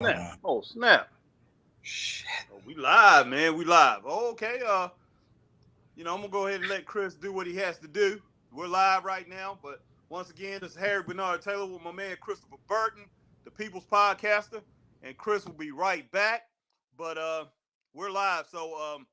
Snap. Oh, snap. Shit. Oh, we live, man. We live. Okay. I'm gonna go ahead and let Chris do what he has to do. We're live right now, but once again, this is Harry Bernard Taylor with my man Christopher Burton, the People's Podcaster, and Chris will be right back. But we're live, so I'm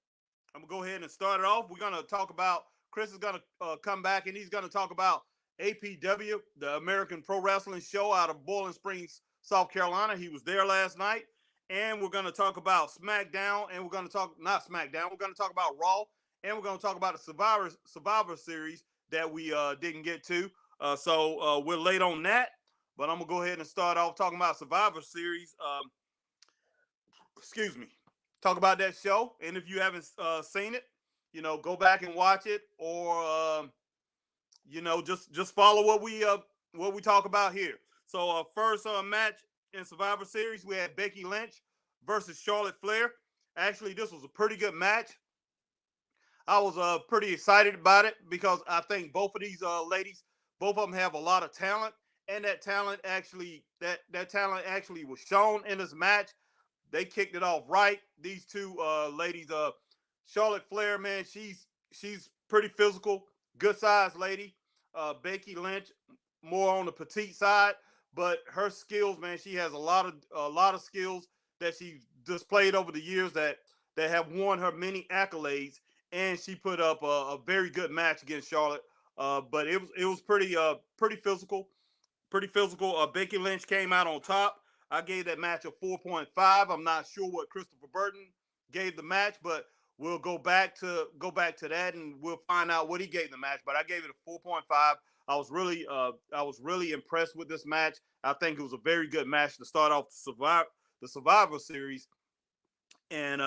gonna go ahead and start it off. We're gonna talk about Chris is gonna come back and he's gonna talk about APW, the American Pro Wrestling Show out of Boiling Springs, South Carolina. He was there last night, and we're gonna talk about SmackDown, and we're gonna talk not SmackDown. We're gonna talk about Raw, and we're gonna talk about the Survivor Series that we didn't get to. So we're late on that, but I'm gonna go ahead and start off talking about Survivor Series. Excuse me, talk about that show. And if you haven't seen it, go back and watch it, or just follow what we talk about here. So first match in Survivor Series, we had Becky Lynch versus Charlotte Flair. Actually, this was a pretty good match. I was pretty excited about it because I think both of these ladies, both of them have a lot of talent, and that talent actually was shown in this match. They kicked it off right. These two ladies, Charlotte Flair, man, she's pretty physical, good sized lady. Becky Lynch, more on the petite side, but her skills, man, she has a lot of skills that she's displayed over the years that have won her many accolades, and she put up a very good match against Charlotte. But it was pretty physical, pretty physical. Becky Lynch came out on top. I gave that match a 4.5. I'm not sure what Christopher Burton gave the match, but we'll go back to that and we'll find out what he gave the match. But I gave it a 4.5. I was really impressed with this match. I think it was a very good match to start off the Survivor Series, and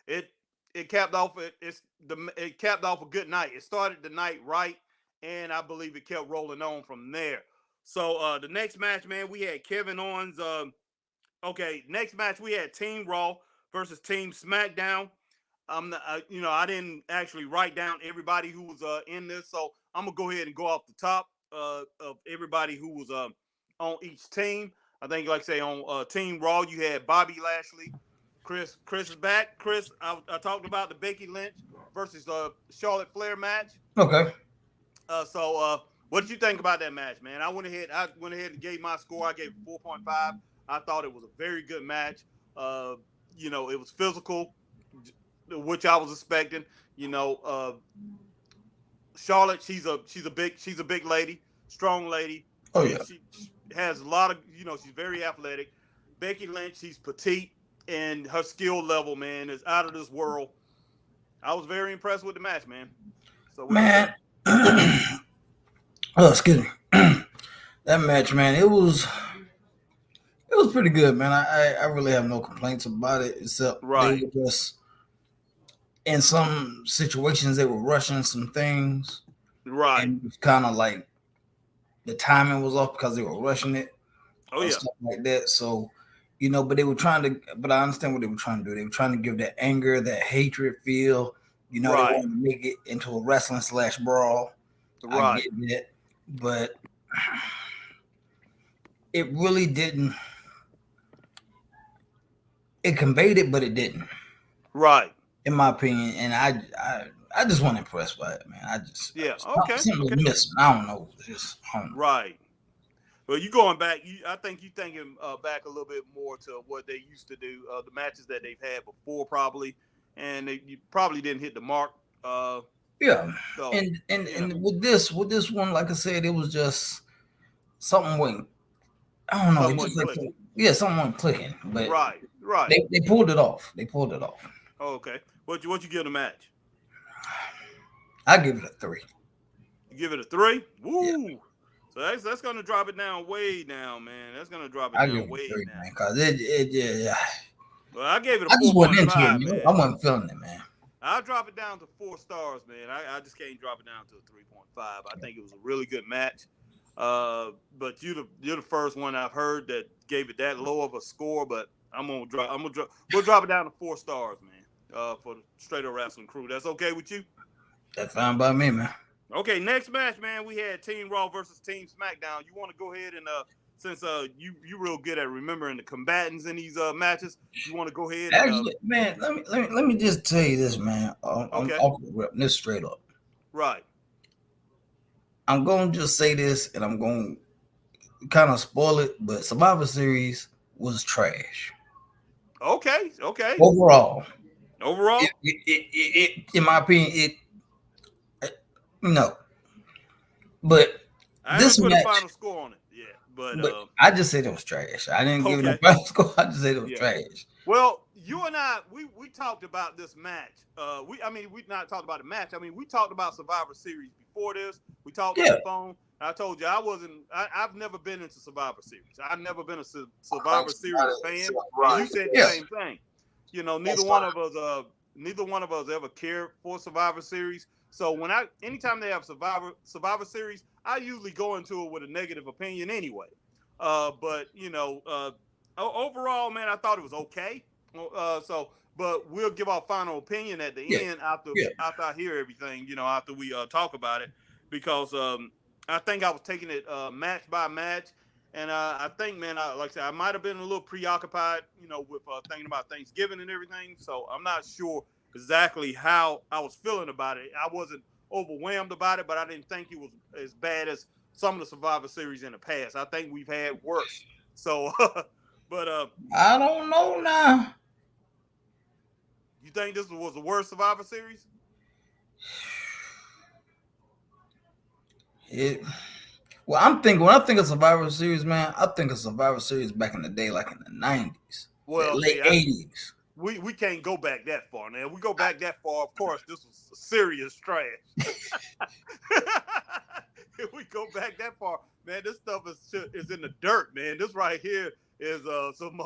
it it capped off a good night. It started the night right, and I believe it kept rolling on from there. So the next match, man, we had Kevin Owens. Okay, next match we had Team Raw versus Team SmackDown. I didn't actually write down everybody who was in this, so I'm gonna go ahead and go off the top of everybody who was on each team. I think, like I say, on Team Raw, you had Bobby Lashley. Chris is back. Chris, I talked about the Becky Lynch versus Charlotte Flair match. Okay. So, what did you think about that match, man? I went ahead and gave my score. I gave it 4.5. I thought it was a very good match. Uh, it was physical, which I was expecting. Charlotte, she's a big lady, strong lady. Oh yeah. She has a lot of, she's very athletic. Becky Lynch, she's petite, and her skill level, man, is out of this world. I was very impressed with the match, man. So, what you Man. think? Oh, excuse me. That match, man, it was pretty good, man. I really have no complaints about it, except they Right, were just in some situations they were rushing some things, right. and it was kind of like the timing was off because they were rushing it Oh or yeah, stuff like that. So, but they were trying to. But I understand what they were trying to do. They were trying to give that anger, that hatred feel. They right, wanted to make it into a wrestling slash brawl. I right, get that, but it really didn't. It conveyed it, but it didn't, right. in my opinion. And I just wasn't impressed by it, man. Yeah. Okay. Something was Okay. missing. I don't know. Just I don't know. Right. Well, you going back? I think you thinking back a little bit more to what they used to do, the matches that they've had before, probably, and you probably didn't hit the mark. Uh, Yeah, so and with this one, like I said, it was just something went. I don't know. It something just wasn't like clicking. yeah, something went clicking, but Right. Right. they pulled it off. They pulled it off. Oh, okay. What you give the match? I give it a 3. You give it a 3. Yeah, Woo. So that's gonna drop it down way down, man. That's gonna drop it I give down it a way 3, down. man, because it yeah. Well, I gave it a I just four wasn't point into it, five, man. I man. wasn't feeling it, man. I'll drop it down to 4 stars, man. I just can't drop it down to a 3.5. I think it was a really good match. But you're the first one I've heard that gave it that low of a score. But we'll drop it down to 4 stars, man. For the Straight Up Wrestling Crew. That's okay with you? That's fine by me, man. Okay, next match, man. We had Team Raw versus Team SmackDown. You want to go ahead and since you real good at remembering the combatants in these matches, you want to go ahead and Actually, man, let me just tell you this, man. I'm okay, off the rip, this straight up. right, I'm gonna just say this, and I'm gonna kind of spoil it, but Survivor Series was trash okay, overall. overall. In my opinion, no. But I this haven't put a match, final score on it yet, but but I just said it was trash. I didn't give it a okay, final score. I just said it was yeah. trash. Well, you and I, we talked about this match. We not talked about the match. I mean, we talked about Survivor Series before this. We talked on Yeah. the phone. I told you I've never been into Survivor Series. I've never been a Survivor Series fan. And you said the Yeah. same thing. You know, neither one of us ever cared for Survivor Series. So anytime they have Survivor Series, I usually go into it with a negative opinion anyway. But overall, man, I thought it was okay. But we'll give our final opinion at the Yeah. end after Yeah. I hear everything. After we talk about it, because I think I was taking it match by match, and I think, man, like I said, I might have been a little preoccupied, with thinking about Thanksgiving and everything. So I'm not sure exactly how I was feeling about it. I wasn't overwhelmed about it, but I didn't think it was as bad as some of the Survivor Series in the past. I think we've had worse. So, but I don't know now. you think this was the worst Survivor Series? Well, when I think of Survivor Series, man, I think of Survivor Series back in the day, like in the 90s, Well, late see, 80s. we can't go back that far. Now, if we go back that far, of course, this was serious trash. If we go back that far, man, this stuff is in the dirt, man. This right here is some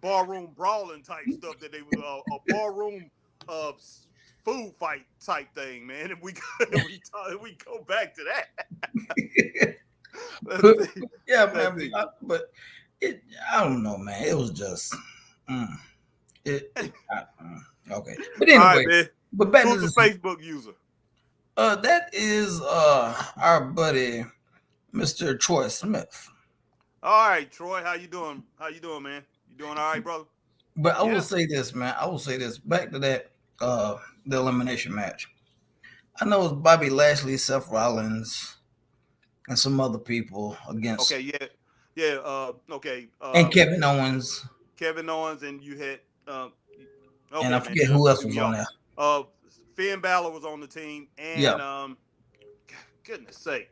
barroom brawling type stuff that they was a barroom food fight type thing, man. If we go back to that, let's see. Yeah, Let's man. see. I don't know, man. It was just okay. But All right, anyway, man. but back to Who's the this. Facebook user? That is our buddy, Mr. Troy Smith. All right, Troy. How you doing? Man? You doing all right, brother? But I will Yeah. say this, man. I will say this. Back to that the elimination match. I know it's Bobby Lashley, Seth Rollins, and some other people against Okay. Yeah. Okay. and Kevin Owens. Kevin Owens, and you had. And I Okay, man. forget who else Threw was me on off. there. Finn Balor was on the team, Yeah. and goodness sake,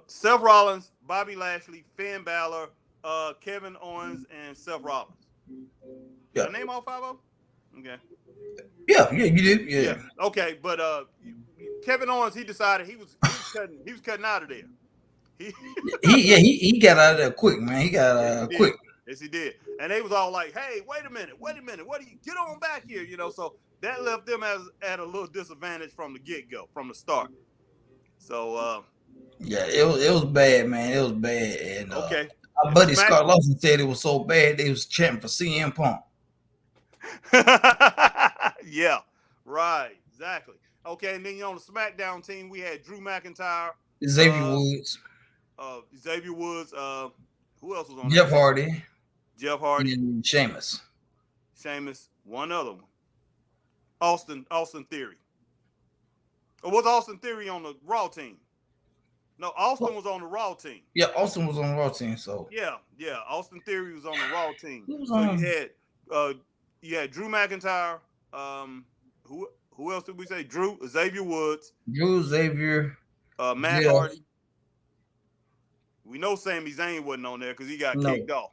Seth Rollins, Bobby Lashley, Finn Balor, Kevin Owens, and Seth Rollins. Did I name all 5 of them? Okay. Yeah, you did. Yeah. Okay, but Kevin Owens, he decided he was cutting out of there. He got out of there quick, man. He got quick. Yes, he did. And they was all like, "Hey, wait a minute. What do you get on back here?" So that left them at a little disadvantage from the get-go, from the start. So Yeah, it was bad, man. It was bad. And okay. our And buddy Scott Lawson said it was so bad they was chanting for CM Punk. Yeah, right, exactly. Okay, and then on the SmackDown team, we had Drew McIntyre, Xavier Woods, who else was on Jeff that? Hardy, Jeff Hardy, and Sheamus, one other one, Austin Theory. Or was Austin Theory on the Raw team? No, Austin was on the Raw team. Yeah, Austin was on the Raw team. So yeah, Austin Theory was on the Raw team. So you had Drew McIntyre. Who else did we say? Xavier Woods. Xavier, Matt Hardy. We know Sami Zayn wasn't on there because he got kicked off.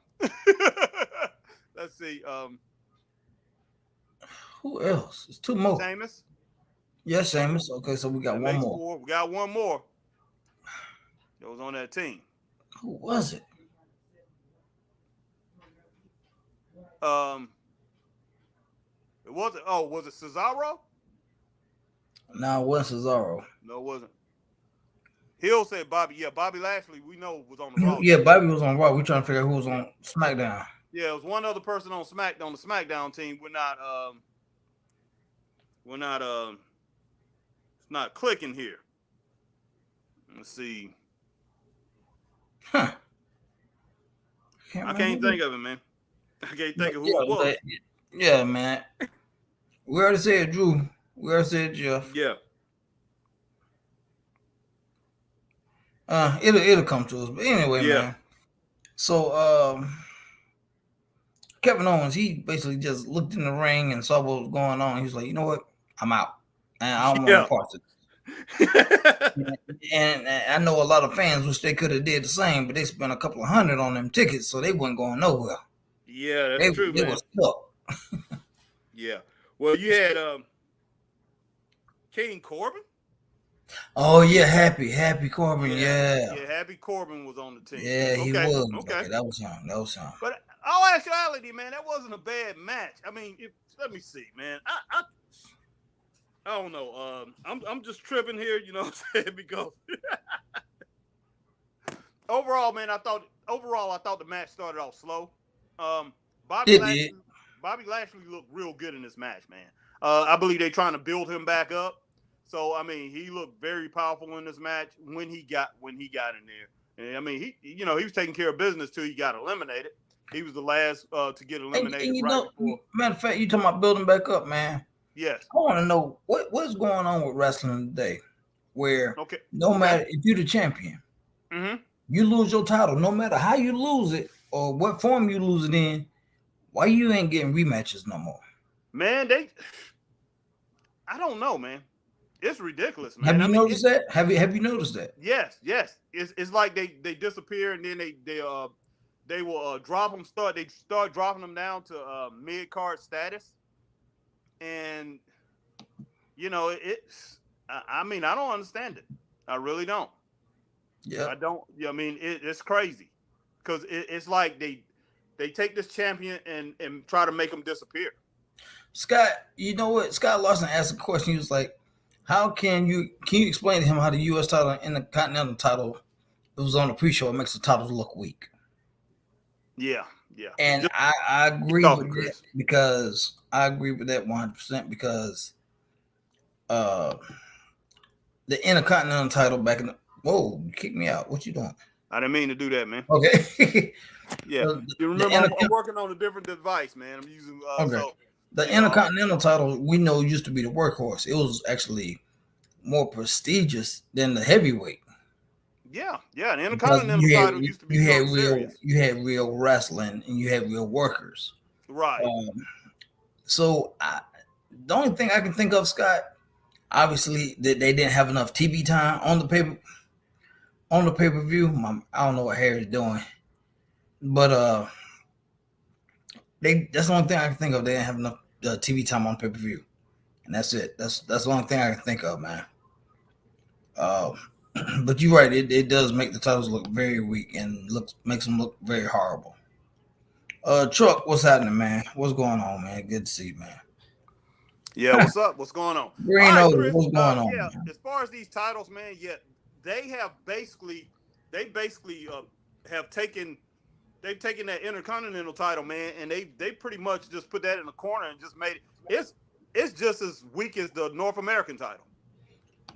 Let's see. Who else? It's 2 more. Sheamus. Yeah, Sheamus. Okay, so we got one more. 4. We got one more. That was on that team. Who was it? Was it Cesaro? No, it wasn't Cesaro. No, it wasn't. Hill said Bobby. Yeah, Bobby Lashley, we know was on the Raw. Yeah, Bobby was on Raw. We're trying to figure out who was on SmackDown. Yeah, it was one other person on the SmackDown team. It's not clicking here. Let's see. Huh. I can't think of it, man. I can't think of who Yeah, it was. yeah, man. We already said Drew. We already said Jeff. Yeah. It'll come to us. But anyway, Yeah. man. So Kevin Owens, he basically just looked in the ring and saw what was going on. He was like, you know what? I'm out. And I don't want no parts of it. And I know a lot of fans wish they could have did the same, but they spent a couple of $100 on them tickets, so they wasn't going nowhere. Yeah, that's true, they man. was stuck. Yeah. Well, you had King Corbin. Oh yeah, Happy Corbin, yeah. Yeah, Happy Corbin was on the team. Yeah, he was. Okay, that was him. But all actuality, man, that wasn't a bad match. I mean, let me see, man. I don't know. I'm just tripping here, you know what I'm saying? Because overall, man, I thought the match started off slow. Bobby Lashley looked real good in this match, man. I believe they're trying to build him back up. So I mean, he looked very powerful in this match when he got in there. And I mean, he was taking care of business till he got eliminated. He was the last to get eliminated. And matter of fact, you talking about building back up, man. Yes. I want to know what's going on with wrestling today, where no matter if you're the champion, you lose your title, no matter how you lose it or what form you lose it in, why you ain't getting rematches no more? Man, I don't know, man. It's ridiculous, man. Have you noticed that? Have you noticed that? Yes. It's like they disappear and then they will drop them. They start dropping them down to mid card status, and I mean, I don't understand it. I really don't. Yeah, I don't. I mean, it's crazy because it's like they take this champion and try to make him disappear. Scott, you know what? Scott Larson asked a question. He was like, "How can you explain to him how the U.S. title and the Continental title, it was on the pre-show, it makes the titles look weak?" Yeah. And I agree with that because I agree with that 100% because the Intercontinental title back in the whoa, you kicked me out. What you doing? I didn't mean to do that, man. Okay. Yeah. You remember I'm working on a different device, man. I'm using the Intercontinental title we know used to be the workhorse. It was actually more prestigious than the heavyweight. Yeah. The Intercontinental title used to be serious. You had real wrestling and you had real workers. Right. So the only thing I can think of, Scott, obviously that they didn't have enough TV time on the pay-per-view. I don't know what Harry's doing, but that's the only thing I can think of. They didn't have enough TV time on pay-per-view, and that's it. That's the only thing I can think of, man. But you're right. It does make the titles look very weak and makes them look very horrible. Truck, what's happening, man? What's going on, man? Good to see you, man. Yeah, what's up? What's going on? Green Chris, what's going on? Yeah, man? As far as these titles, man, they have basically have taken that Intercontinental title, man, and they pretty much just put that in the corner and just made it. It's just as weak as the North American title.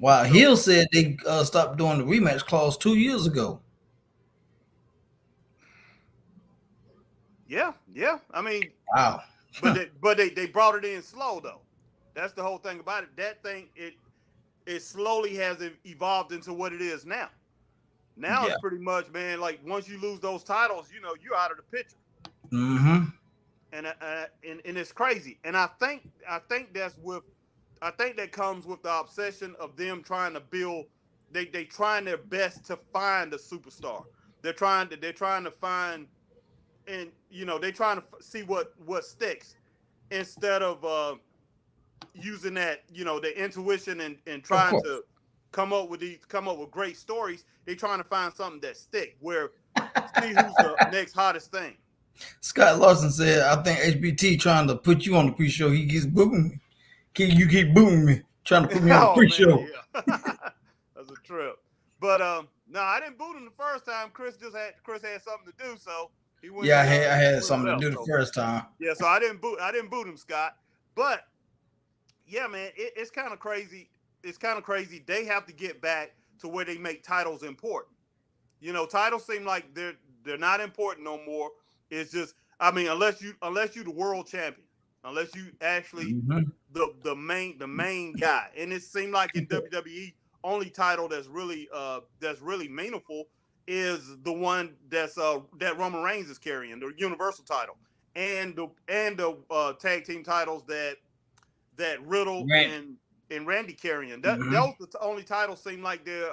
Wow, Hill said they stopped doing the rematch clause 2 years ago. Yeah. I mean, wow. but they brought it in slow though. That's the whole thing about it. That thing it slowly has evolved into what it is now. Now it's pretty much, man, like once you lose those titles, you're out of the picture. Mm-hmm. And it's crazy. And I think that comes with the obsession of them trying to build. They trying their best to find a superstar. They're trying to find, and they're trying to see what sticks instead of using that the intuition and trying to come up with great stories. They're trying to find something that stick. Where see who's the next hottest thing. Scott Larson said, "I think HBT trying to put you on the pre-show. He keeps booting me. You keep booting me, trying to put me on the pre-show." Man, yeah. That's a trip. But no, I didn't boot him the first time. Chris had something to do, so he went. Yeah, I had something to do the first time. Yeah, so I didn't boot him, Scott. But yeah, man, it's kind of crazy. It's kind of crazy. They have to get back to where they make titles important. Titles seem like they're not important no more. It's just, I mean, unless you the world champion, unless you actually the main guy, and it seemed like in WWE only title that's really meaningful is the one that Roman Reigns is carrying, the Universal title, and the tag team titles that Riddle and Randy carrying. Those the only titles seem like they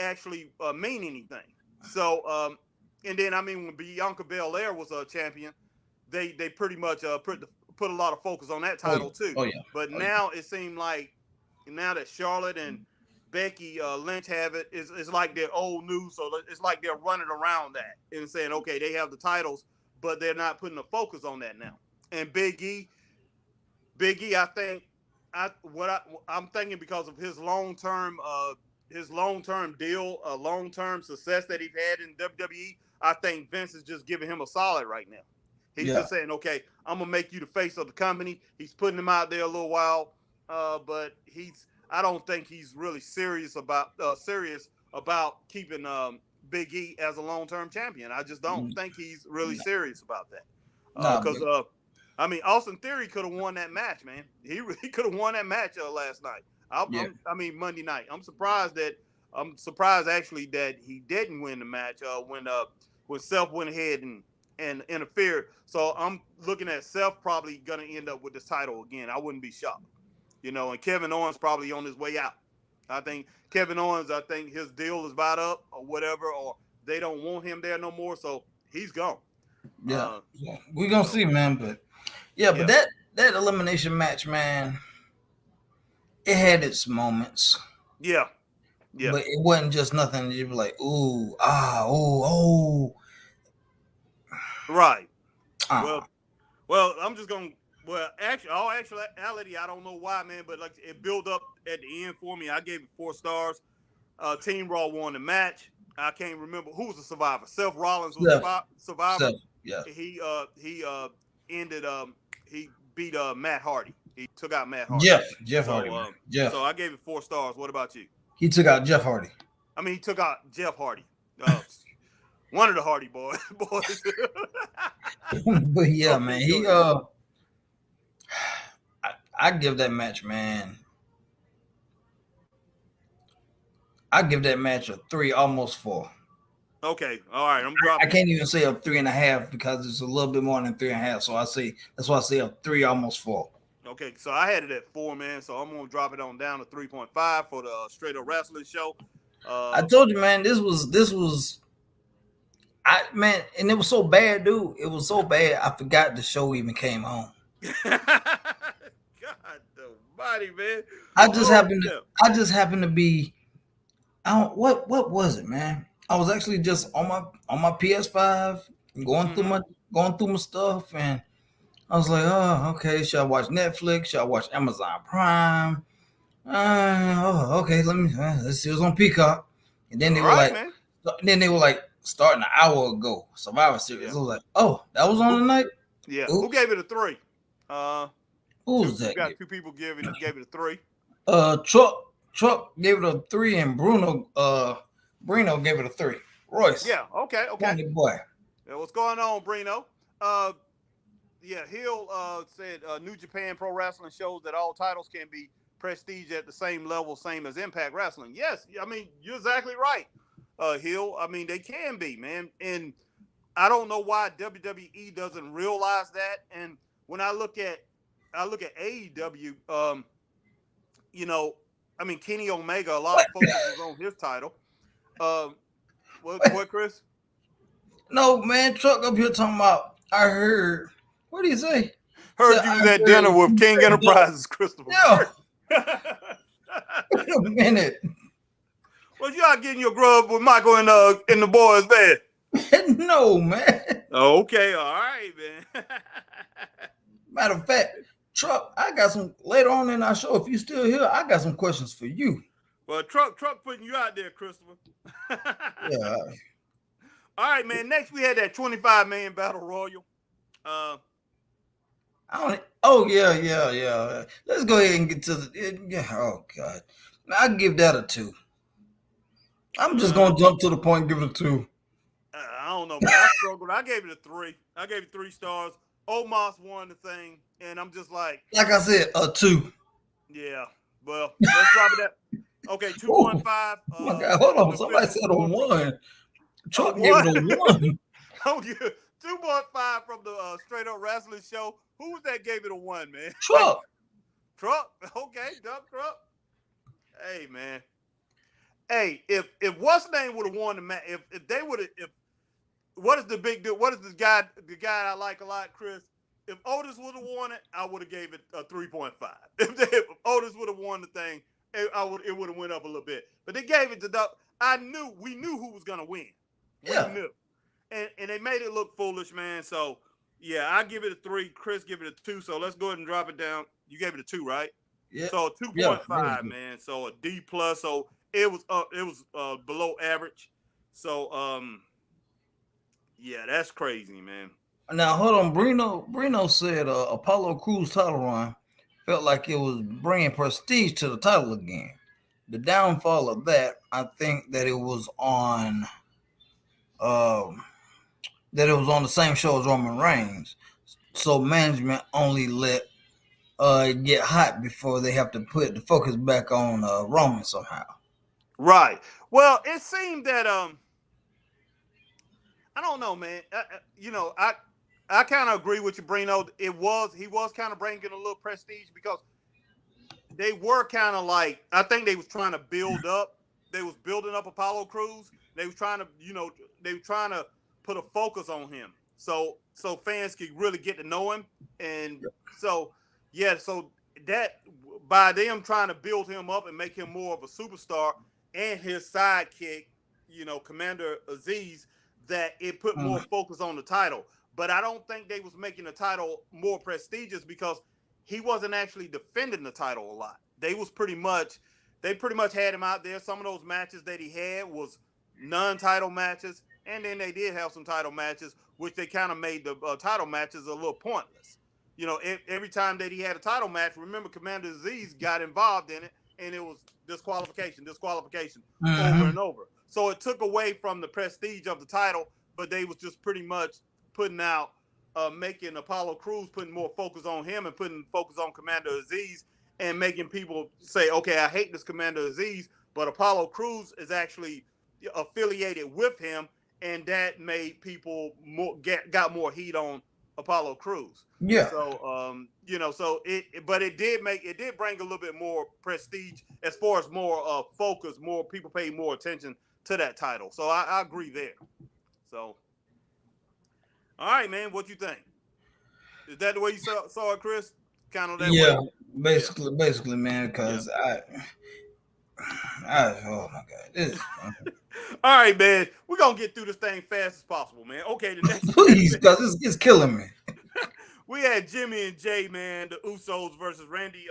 actually mean anything. So and then I mean when Bianca Belair was a champion, they pretty much put a lot of focus on that title too. Oh yeah. But now it seemed like now that Charlotte and Becky Lynch have it, it's like they're old news. So it's like they're running around that and saying, okay, they have the titles, but they're not putting the focus on that now. And Big E, I think I'm thinking because of his long-term deal, long-term success that he's had in WWE, I think Vince is just giving him a solid right now. He's just saying, okay, I'm gonna make you the face of the company. He's putting him out there a little while, but I don't think he's really serious about keeping Big E as a long-term champion. I just don't think he's really serious about that. Because I mean, Austin Theory could have won that match, man. He could have won that match last night. I mean Monday night. I'm surprised actually that he didn't win the match when Seth went ahead and interfered. So I'm looking at Seth probably gonna end up with this title again. I wouldn't be shocked. And Kevin Owens probably on his way out. I think Kevin Owens, his deal is about up or whatever, or they don't want him there no more, so he's gone. Yeah, we're gonna see, man. But but that elimination match, man, it had its moments. Yeah. But it wasn't just nothing. You'd be like, ooh, oh. Right. Well, I'm just gonna. Well, actuality, I don't know why, man, but like it built up at the end for me. I gave it 4 stars. Team Raw won the match. I can't remember who was the survivor. Seth Rollins was the survivor. Seth, yeah. He beat Matt Hardy. He took out Matt Hardy. Jeff Hardy. Jeff. So I gave it 4 stars. What about you? He took out Jeff Hardy. I mean, he took out Jeff Hardy. One of the Hardy boys. But yeah, man, he I give that match, man. I give that match a 3, almost 4. Okay, all right. I'm dropping. I can't even say a 3.5 because it's a little bit more than 3.5. So that's why I say a 3, almost 4. Okay, so I had it at 4, man. So I'm gonna drop it on down to 3.5 for the Straight Up Wrestling Show. I told you, man, this was. And it was so bad, dude. It was so bad. I forgot the show even came on. God almighty, man. I just happened to be. What was it, man? I was actually just on my PS5 going through my stuff, and I was like, oh, okay. Should I watch Netflix? Should I watch Amazon Prime? Okay. Let's see. It was on Peacock, and then they were like, starting an hour ago, Survivor Series. I was like, oh, that was on tonight? Yeah. Ooh. Who gave it a 3? Who was that? Got 2 people gave it a 3. Truck gave it a 3, and Bruno gave it a 3. Royce. Yeah, okay. Boy. Yeah, what's going on, Bruno? Hill said New Japan Pro Wrestling shows that all titles can be prestige at the same level, same as Impact Wrestling. Yes, I mean, you're exactly right. Hill, I mean, they can be, man, and I don't know why WWE doesn't realize that. And when I look at AEW, I mean, Kenny Omega, a lot of focus is on his title. What, Chris? No, man, Truck up here talking about. I heard. What did he say? Heard you was at dinner with King Enterprises, Christopher. Yeah. Wait a minute. Well, you out getting your grub with Michael in the boys' bed? No, man. Okay, all right, man. Matter of fact, Truck, I got some later on in our show. If you still here, I got some questions for you. Well, Truck putting you out there, Christopher. Yeah. All right, man. Next, we had that 25-man battle royal. Yeah. Let's go ahead and get to the. Oh God, I give that a 2. I'm just gonna jump to the point and give it a 2. I don't know, man. I struggled. I gave it a 3. I gave it 3 stars. Omos won the thing, and I'm just like I said, a 2. yeah. Well, let's drop it at okay, 2.5. Oh my God, hold on. Somebody said a 1. Chuck gave it a 1. I'll give 2.5 from the Straight Up Wrestling Show. Who was that gave it a 1, man? Truck. Truck. Okay, Dump Truck. Hey, man. Hey, if what's name would have won the match, if they would have, if what is the big deal? What is the guy I like a lot, Chris? If Otis would have won it, I would have gave it a 3.5. If Otis would have won the thing, it would have went up a little bit. But they gave it to Doug. We knew who was gonna win. We knew. And they made it look foolish, man. So yeah, I give it a 3. Chris give it a 2. So let's go ahead and drop it down. You gave it a 2, right? Yeah. So 2.5, man. So a D plus. So it was below average. So yeah, that's crazy, man. Now hold on, Brino said Apollo Crews title run felt like it was bringing prestige to the title again. The downfall of that, I think that it was on the same show as Roman Reigns. So management only let get hot before they have to put the focus back on Roman somehow. Right. Well, it seemed that I don't know, man. I kind of agree with you, Brino. He was kind of bringing a little prestige because they were kind of like, I think they was trying to build up. They was building up Apollo Crews. They was trying to put a focus on him, so fans could really get to know him. And so that by them trying to build him up and make him more of a superstar, and his sidekick, Commander Aziz, that it put more focus on the title. But I don't think they was making the title more prestigious because he wasn't actually defending the title a lot. They pretty much had him out there. Some of those matches that he had was non-title matches, and then they did have some title matches, which they kind of made the title matches a little pointless. Every time that he had a title match, remember Commander Aziz got involved in it, and it was disqualification, over and over. So it took away from the prestige of the title, but they was just pretty much putting out, making Apollo Crews, putting more focus on him and putting focus on Commander Aziz, and making people say, okay, I hate this Commander Aziz, but Apollo Crews is actually affiliated with him, and that made people got more heat on Apollo Crews. Yeah. So it did bring a little bit more prestige as far as more focus, more people paid more attention to that title. So I agree there. So all right, man, what you think? Is that the way you saw it, Chris? Kind of that way? Basically, man, because oh my God. All right, man. We're going to get through this thing fast as possible, man. Okay, the next please, because it's killing me. We had Jimmy and Jay, man, the Usos versus Randy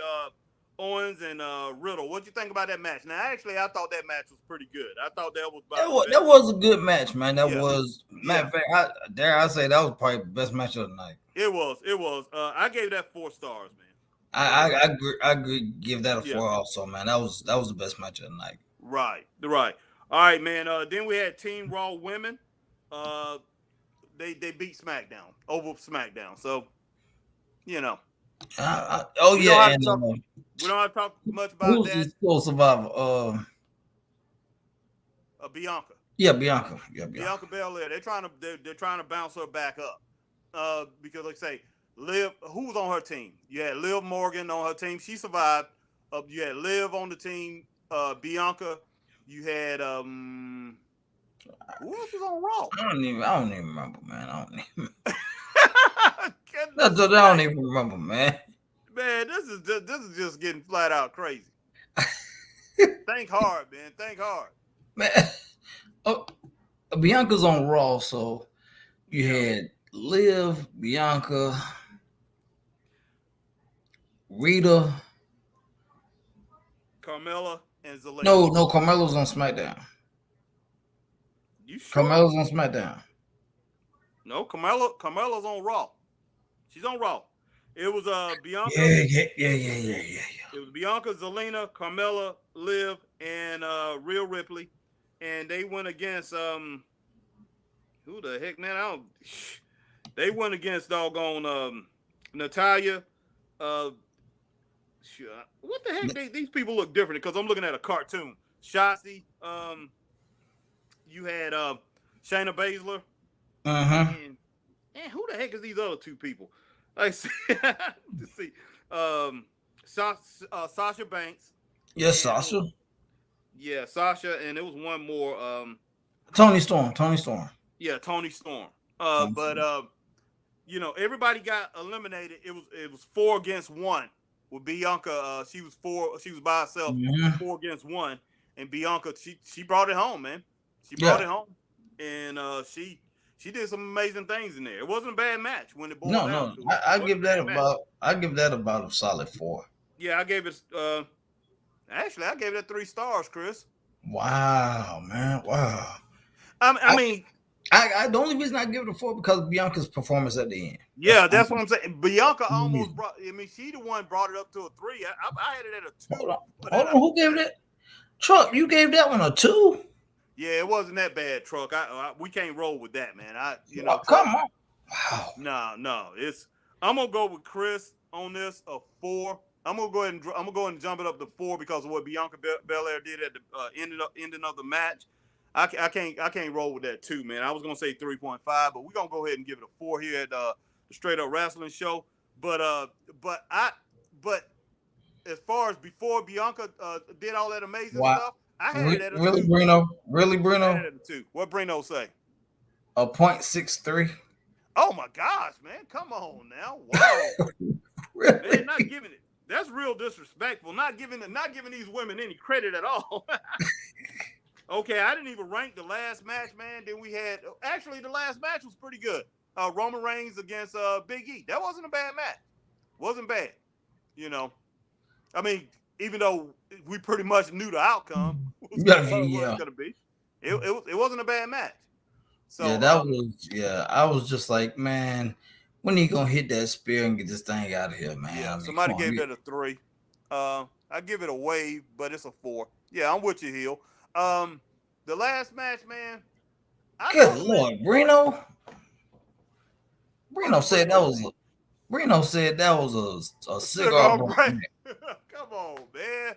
Owens and Riddle. What'd you think about that match? Now, actually, I thought that match was pretty good. I thought that was that was a good match, man. Matter of fact, I say that was probably the best match of the night. It was. I gave that 4 stars, man. I agree. Give that a 4 also, man. That was the best match of the night. Right. All right, man. Then we had Team Raw women. They beat SmackDown over SmackDown. So, we don't have to talk much about who's that. Still survivor. Bianca. Yeah, Bianca. Bianca Belair. They're trying to bounce her back up. Because like I say, Liv, who was on her team? You had Liv Morgan on her team. She survived. You had Liv on the team. Bianca. You had who else was on Raw? I don't even remember, man. I don't even remember, man. Man, this is just getting flat out crazy. Think hard, man. Think hard. Man, Bianca's on Raw, so you had Liv, Bianca, Rita, Carmella, and Zelina. No, Carmella's on SmackDown. You sure? Carmella's on SmackDown. No, Carmella's on Raw. She's on Raw. It was Bianca. Yeah. It was Bianca, Zelina, Carmella, Liv, and Rhea Ripley, and they went against Who the heck, man? They went against doggone Natalia. Uh, what the heck? These people look different because I'm looking at a cartoon. Shotzi. You had Shayna Baszler, and who the heck is these other two people? I see. To see. Sasha Banks. Yes, Sasha. Yeah, Sasha, and there was one more. Tony Storm. Yeah, Tony Storm. But you know, everybody got eliminated. It was 4 against 1 with Bianca. She was by herself, 4 against 1, and Bianca she brought it home, man. She brought it home, and she did some amazing things in there. It wasn't a bad match when it boiled down to it. I give that about a solid 4. Yeah, I gave it. Actually, I gave it 3 stars, Chris. Wow, man, wow. I mean, the only reason I give it a 4 because of Bianca's performance at the end. Yeah, that's what I'm saying. Bianca almost brought. I mean, she the one brought it up to a 3. I had it at a 2. Hold on, who gave that? Truck, you gave that one a 2? Yeah, it wasn't that bad, Truck. We can't roll with that, man. Come on. Wow. No. I'm gonna go with Chris on this, a 4. I'm gonna go ahead and jump it up to 4 because of what Bianca Belair did at the ending of the match. I can't roll with that 2, man. I was gonna say 3.5, but we're gonna go ahead and give it a 4 here at the Straight Up Wrestling Show. But as far as before Bianca did all that amazing stuff, I had it at a 2. Really, Bruno? I had it at a 2. What Bruno say? A 0.63. Oh my gosh, man! Come on now, wow! Really? Man, not giving it. That's real disrespectful. Not giving these women any credit at all. Okay, I didn't even rank the last match, man. Then we had the last match was pretty good. Roman Reigns against Big E. That wasn't a bad match. Wasn't bad. You know, I mean, even though we pretty much knew the outcome was going to be, it wasn't a bad match. So I was just like, man, when are you gonna hit that spear and get this thing out of here, man? Yeah, somebody gave that a 3. I give it a wave, but it's a 4. Yeah, I'm with you, Hill. The last match, man. Good Lord, Brino. Brino said that was a cigar. Right. Come on, man.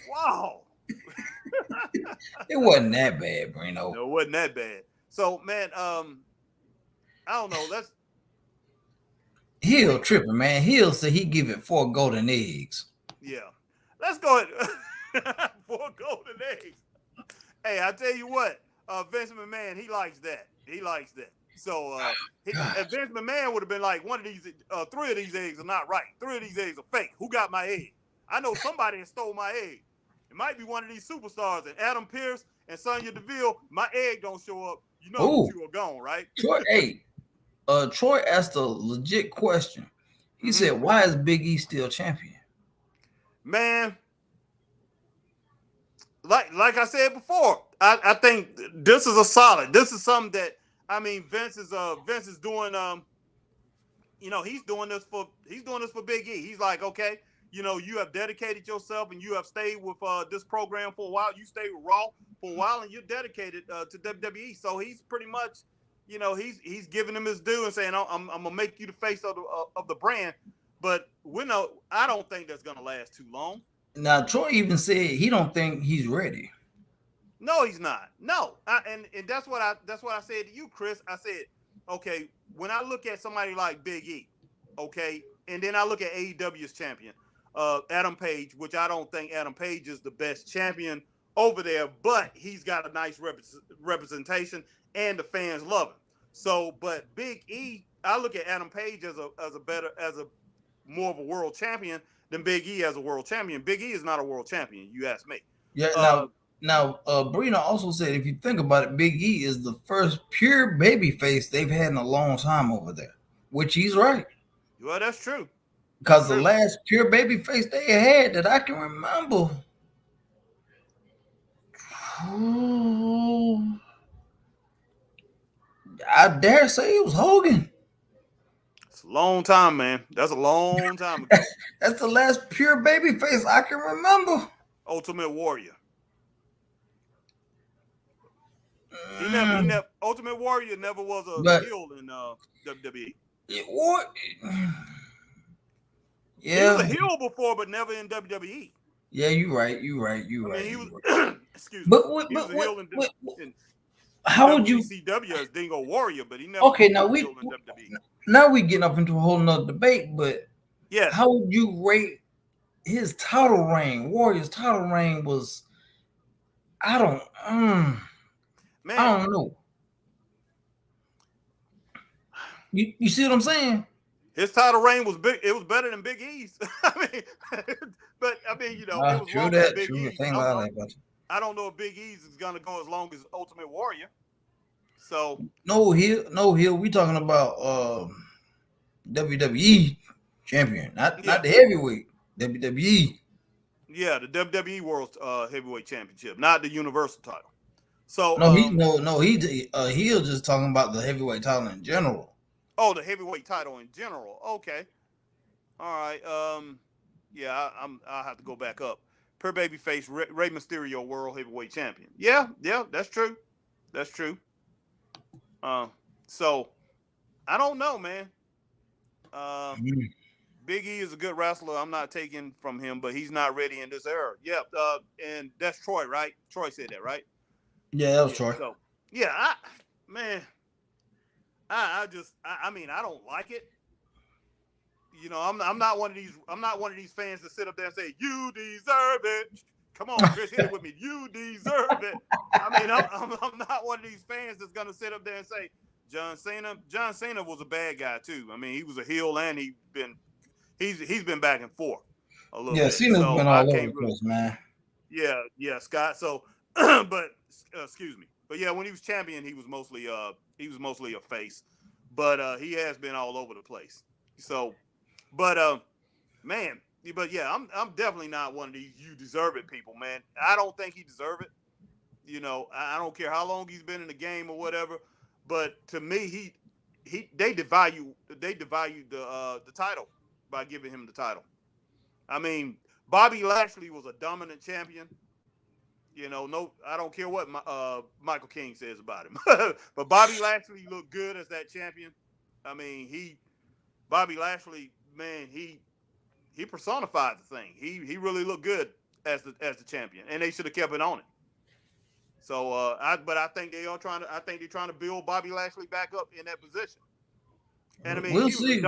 Wow. It wasn't that bad, Brino. No, it wasn't that bad. So, man, I don't know. Hill tripping, man. Hill said he give it 4 golden eggs. Yeah. Let's go ahead. 4 golden eggs. Hey, I tell you what, Vince McMahon, he likes that. So if Vince McMahon would have been like, 3 of these eggs are not right. 3 of these eggs are fake. Who got my egg? I know somebody has stole my egg. It might be one of these superstars. And Adam Pearce and Sonya Deville, my egg don't show up. You know you are gone, right? Troy asked a legit question. He said, "Why is Big E still champion?" Man, like I said before, I think this is a solid. This is something that Vince is doing. He's doing this for Big E. He's like, okay, you have dedicated yourself and you have stayed with this program for a while. You stayed with Raw for a while and you're dedicated to WWE. So he's pretty much, he's giving him his due and saying, I'm gonna make you the face of the brand. But I don't think that's gonna last too long. Now, Troy even said he don't think he's ready. No, he's not. No, and that's what I said to you, Chris. I said, okay, when I look at somebody like Big E, okay, and then I look at AEW's champion, Adam Page, which I don't think Adam Page is the best champion over there, but he's got a nice representation and the fans love him. So, but Big E, I look at Adam Page as a more of a world champion than Big E as a world champion. Big E is not a world champion, you ask me. Yeah. Now, Brina also said, if you think about it, Big E is the first pure baby face they've had in a long time over there, which he's right. Well, that's true. Because the last pure baby face they had that I can remember, I dare say it was Hogan. It's a long time, man. That's a long time ago. That's the last pure baby face I can remember. Ultimate Warrior. He never. Ultimate Warrior never was a heel in WWE. He was a heel before, but never in WWE. Yeah, you're right. He was. Excuse me. But He was a heel in how would you? WCW as Dingo Warrior, but he never. Okay, now we in WWE. Now we getting up into a whole nother debate. But yeah, how would you rate his title reign? Warrior's title reign was. I don't. Man, I don't know. You see what I'm saying? His title reign was big. It was better than Big E's. It was True longer that. than Big True. E's. I don't know if Big E's is gonna go as long as Ultimate Warrior. So no heel. We talking about WWE champion, not the heavyweight. WWE. Yeah, the WWE World Heavyweight Championship, not the Universal title. So he's heel. Just talking about the heavyweight title in general. Oh, the heavyweight title in general. Okay. All right. I'll have to go back up. Per babyface, Rey Mysterio, World Heavyweight Champion. Yeah, that's true. That's true. So I don't know, man. Big E is a good wrestler. I'm not taking from him, but he's not ready in this era. Yeah. And that's Troy, right? Troy said that, right? Yeah, that was Troy. So I don't like it. You know, I'm not one of these fans that sit up there and say, "You deserve it." Come on, Chris, hit it with me. You deserve it. I'm not one of these fans that's gonna sit up there and say, John Cena. John Cena was a bad guy too. I mean, he was a heel and he's been back and forth a little bit. Yeah, Cena's been all over the place, man. Yeah, Scott. So, but excuse me. But yeah, when he was champion, he was mostly a face. But he has been all over the place. So, but I'm definitely not one of these you deserve it people, man. I don't think he deserve it. You know, I don't care how long he's been in the game or whatever. But to me, they devalue the title by giving him the title. I mean, Bobby Lashley was a dominant champion. You know, I don't care what Michael King says about him, but Bobby Lashley looked good as that champion. I mean, Bobby Lashley, man, he personified the thing. He really looked good as the champion, and they should have kept it on it. So, I think they're trying to build Bobby Lashley back up in that position. And I mean, we'll see.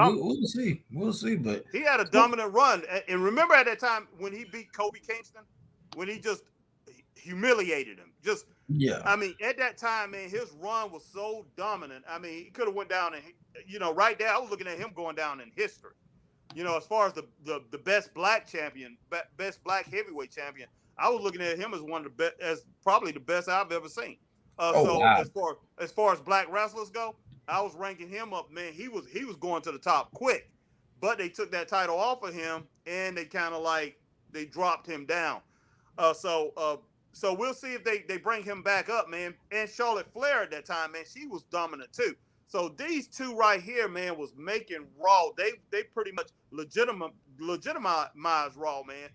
But he had a dominant run, and remember at that time when he beat Kobe Kingston, when he just humiliated him. I mean, at that time, man, his run was so dominant. I mean, he could have went down, and right there, I was looking at him going down in history. You know, as far as the best black champion, best black heavyweight champion, I was looking at him as one of the best, as probably the best I've ever seen. Wow. as far as black wrestlers go, I was ranking him up. Man, he was going to the top quick, but they took that title off of him and they kind of they dropped him down. So we'll see if they bring him back up, man. And Charlotte Flair at that time, man, she was dominant too. So these two right here, man, was making Raw. They pretty much legitimized Raw, man.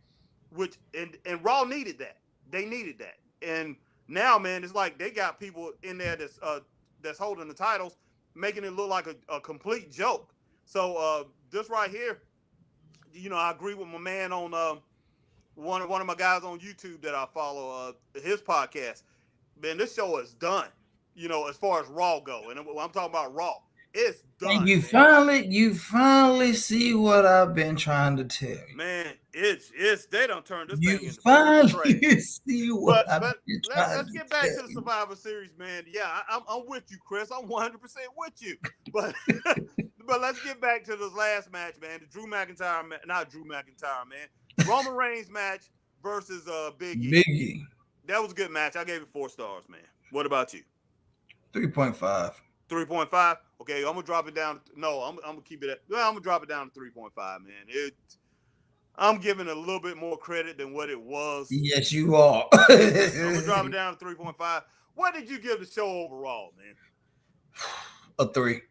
Which and Raw needed that. They needed that. And now, man, it's like they got people in there that's holding the titles, making it look like a complete joke. So this right here, I agree with my man on one of my guys on YouTube that I follow, his podcast. Man, this show is done. As far as Raw go, and I'm talking about Raw, it's done. You finally see what I've been trying to tell you. Man, it's they don't turn this thing into finally see what let's get back to the Survivor Series, man. Yeah, I'm with you, Chris. I'm 100% with you. But but let's get back to this last match, man. Not Drew McIntyre, man. Roman Reigns match versus Big E. Big E. That was a good match. I gave it 4 stars, man. What about you? 3.5. 3.5. Okay, I'm gonna drop it down. No, I'm gonna keep it at. Well, I'm gonna drop it down to 3.5, man. I'm giving it a little bit more credit than what it was. Yes, you are. I'm gonna drop it down to 3.5. What did you give the show overall, man? A 3.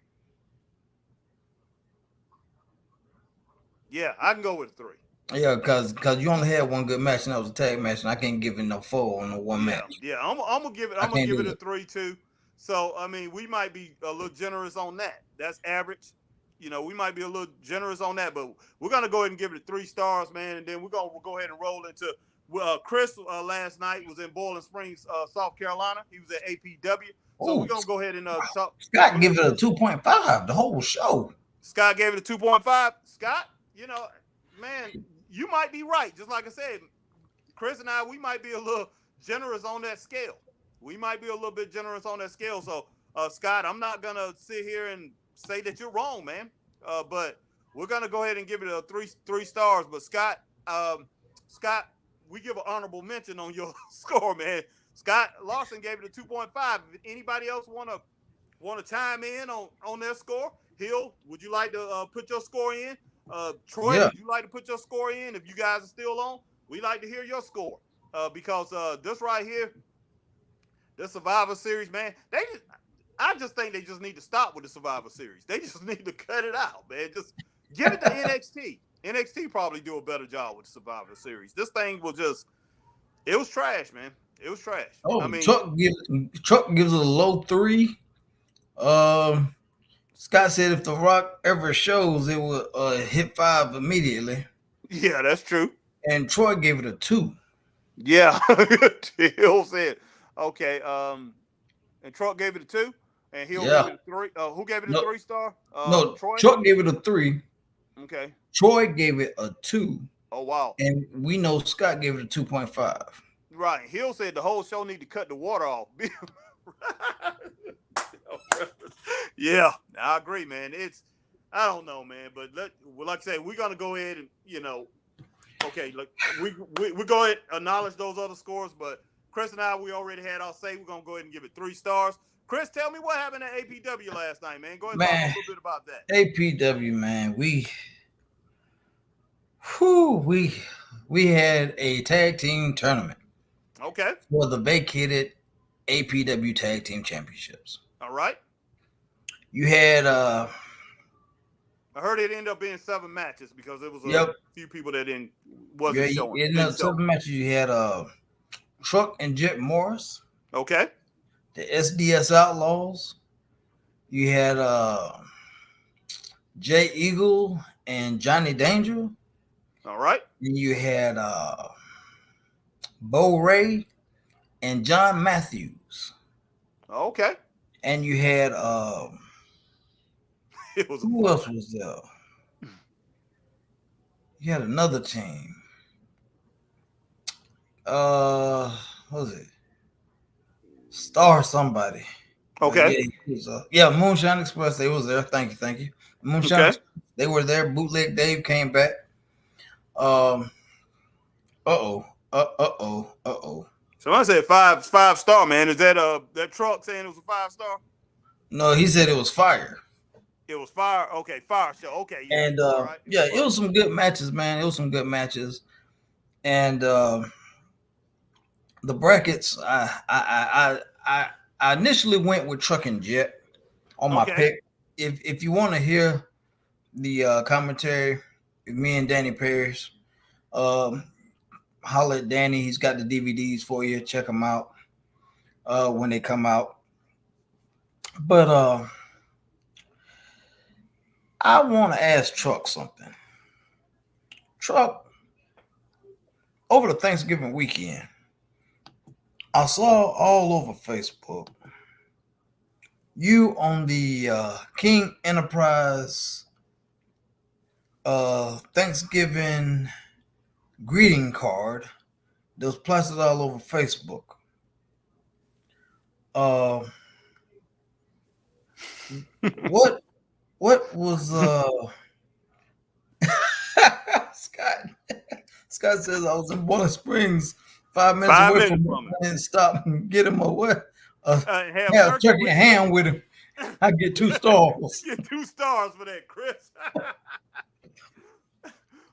Yeah, I can go with a 3. Yeah, because you only had one good match, and that was a tag match, and I can't give it no 4 on the one Yeah, match. yeah. I'm gonna give it. I I'm gonna can't give do it a it. 3 too. So I mean, we might be a little generous on that. That's average. We might be a little generous on that, but we're gonna go ahead and give it 3 stars, man. And then we'll go ahead and roll into Chris. Last night was in Boiling Springs, South Carolina. He was at APW. So we're Oh, gonna go ahead and talk. Scott give it a 2.5 the whole show. Scott gave it a 2.5. Scott, man, you might be right. Just like I said, Chris and I, we might be a little generous on that scale. We might be a little bit generous on that scale. So, Scott, I'm not gonna sit here and say that you're wrong, man. But we're gonna go ahead and give it a three stars. But Scott, we give an honorable mention on your score, man. Scott Lawson gave it a 2.5. If anybody else wanna chime in on their score, Hill, would you like to put your score in? Troy, Yeah. would you like to put your score in? If you guys are still on, we like to hear your score because this right here, the Survivor Series, man, I just think they just need to stop with the Survivor Series. They just need to cut it out, man. Just give it to NXT. NXT probably do a better job with the Survivor Series. This thing it was trash, man. It was trash. I Oh, mean, Chuck gives it a low 3. Um, Scott said if The Rock ever shows, it will hit 5 immediately. yeah, that's true. And Troy gave it a 2. Yeah, Hill said, okay. And Truck gave it a 2, and Hill gave Yeah. it a 3. Who gave it a No, 3-star? no. Troy. Chuck gave it a 3. Okay. Troy gave it a 2. Oh wow. And we know Scott gave it a 2.5. Right. Hill said the whole show need to cut the water off. Yeah, I agree, man. I don't know, man, but like I say, we're gonna go ahead and okay, look, we go ahead and acknowledge those other scores, but Chris and I, we already had our say. We're gonna go ahead and give it 3 stars. Chris, tell me what happened at APW last night, man. Go ahead and talk a little bit about that. APW, man, we had a tag team tournament. Okay. For the vacated APW Tag Team Championships. All right. You had I heard it ended up being 7 matches because it was a few people that wasn't showing. In the 7 matches, you had Truck and Jet Morris. Okay. The SDS Outlaws. You had Jay Eagle and Johnny Danger. All right. Then you had Bo Ray and John Matthews. Okay. And you had who else was there? You had another team. What was it? Star somebody. Okay. Moonshine Express. They was there. Thank you. Moonshine Express, they were there. Bootleg Dave came back. Uh-oh. So I said 5-star, man. Is that Truck saying it was a 5-star? No, he said it was fire. It was fire. Okay, fire show. Okay, yeah. And right. it was some good matches, man. It was some good matches. And the brackets, I initially went with Truck and Jet on my pick. If you want to hear the commentary, me and Danny Parrish, holler at Danny. He's got the DVDs for you. Check them out when they come out. But I want to ask Truck something. Truck, over the Thanksgiving weekend, I saw all over Facebook you on the King Enterprise Thanksgiving greeting card that was plastered all over Facebook. What was Scott says I was in Boiling Springs 5 minutes away from him and stop and get him a what? Have turkey and ham with him. I get 2 stars. Get 2 stars for that, Chris.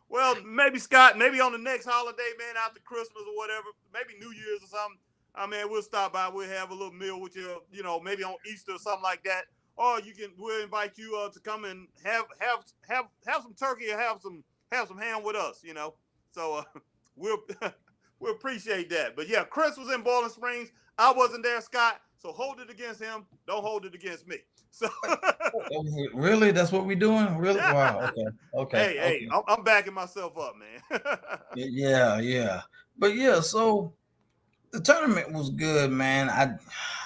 Well, maybe Scott, maybe on the next holiday, man, after Christmas or whatever, maybe New Year's or something. I mean, we'll stop by. We'll have a little meal with you, maybe on Easter or something like that. Or we'll invite you to come and have some turkey or have some ham with us. So we'll we appreciate that. But yeah, Chris was in Bowling Springs. I wasn't there, Scott. So hold it against him. Don't hold it against me. So Really, that's what we're doing. Really? Wow. Okay. Okay. hey, Okay. I'm backing myself up, man. Yeah. Yeah. But yeah, so the tournament was good, man.